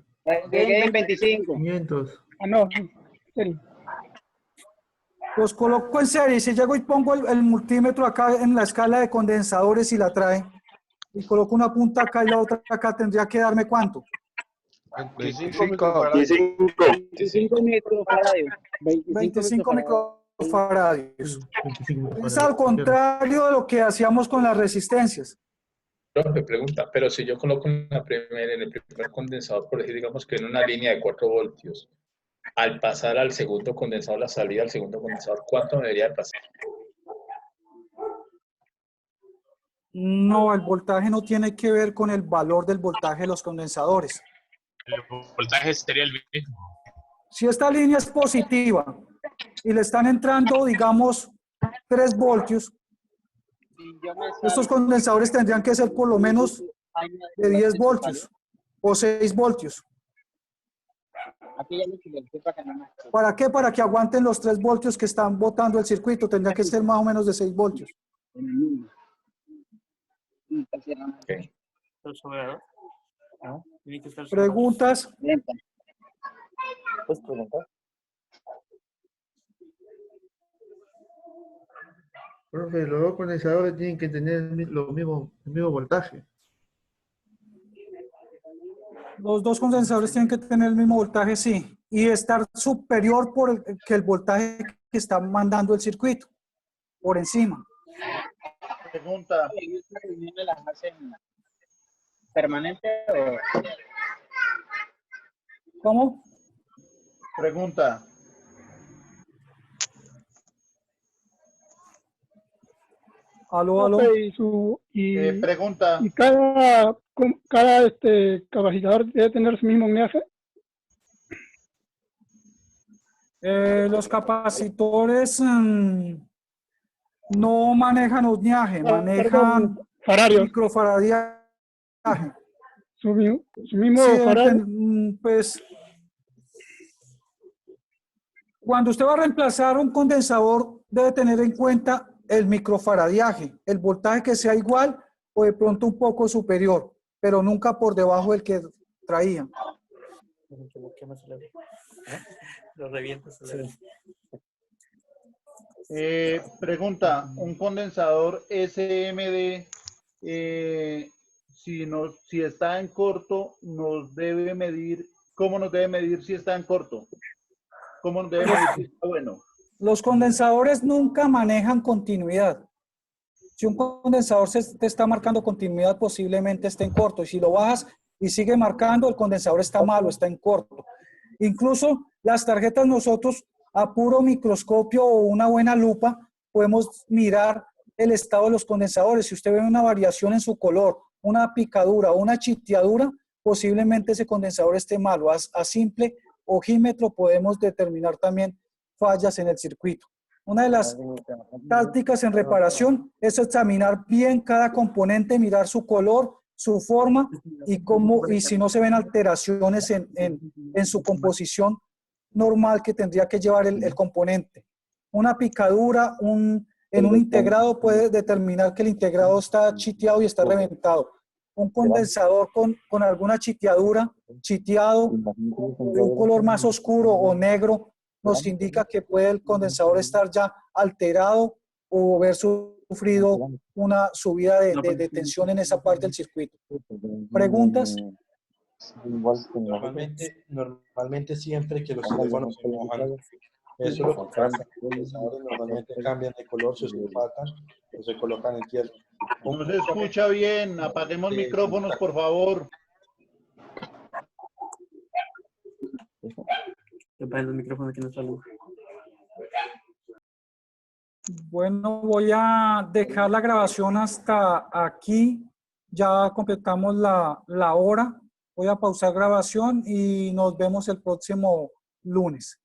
queden 25. 500. Ah, no, en serie. Los coloco en serie. Si llego y pongo el multímetro acá en la escala de condensadores y la trae, y coloco una punta acá y la otra acá, tendría que darme ¿cuánto? 25 microfaradios. 25 microfaradios. Es al contrario de lo que hacíamos con las resistencias. Profe, pregunta, pero si yo coloco en el primer condensador, por decir, digamos que en una línea de 4 voltios, al pasar al segundo condensador, la salida al segundo condensador, ¿cuánto me debería de pasar? No, el voltaje no tiene que ver con el valor del voltaje de los condensadores. El voltaje sería el mismo. Si esta línea es positiva y le están entrando, digamos, 3 voltios, estos condensadores tendrían que ser por lo menos de 10 voltios o 6 voltios. ¿Para qué? Para que aguanten los 3 voltios que están botando el circuito. Tendría que ser más o menos de 6 voltios. Okay. ¿Preguntas? Profe, los dos condensadores tienen que tener el mismo voltaje. Los dos condensadores tienen que tener el mismo voltaje, sí. Y estar superior que el voltaje que está mandando el circuito. Por encima. Pregunta. ¿Estas reuniones las hacen permanente o...? ¿Cómo? Pregunta. Aló, aló. Pregunta. Y cada capacitador debe tener su mismo MIAFE. Los capacitores no manejan uñaje, manejan microfaradiaje. Su mismo Sí, faradio. pues, cuando usted va a reemplazar un condensador, debe tener en cuenta el microfaradiaje, el voltaje que sea igual o de pronto un poco superior, pero nunca por debajo del que traían. Lo revientas. Pregunta, un condensador SMD, si está en corto, nos debe medir, ¿cómo nos debe medir si está en corto? ¿Cómo nos debe medir si está bueno? Los condensadores nunca manejan continuidad. Si un condensador te está marcando continuidad, posiblemente esté en corto. Y si lo bajas y sigue marcando, el condensador está malo, está en corto. Incluso las tarjetas nosotros a puro microscopio o una buena lupa podemos mirar el estado de los condensadores. Si usted ve una variación en su color, una picadura o una chiteadura, posiblemente ese condensador esté malo. A simple ojímetro podemos determinar también fallas en el circuito. Una de las tácticas en reparación es examinar bien cada componente, mirar su color, su forma y si no se ven alteraciones en su composición normal que tendría que llevar el componente. Una picadura en un integrado puede determinar que el integrado está chiteado y está reventado. Un condensador con alguna chiteadura, chiteado, de un color más oscuro o negro, nos indica que puede el condensador estar ya alterado o haber sufrido una subida de tensión en esa parte del circuito. ¿Preguntas? Normalmente siempre que los teléfonos se mojan, eso es lo que pasa. Los condensadores normalmente cambian de color, se sulfatan o se colocan en tierra. No se escucha bien, apaguemos micrófonos, por favor. Apaguen los micrófonos que no salen. Bueno, voy a dejar la grabación hasta aquí. Ya completamos la hora. Voy a pausar grabación y nos vemos el próximo lunes.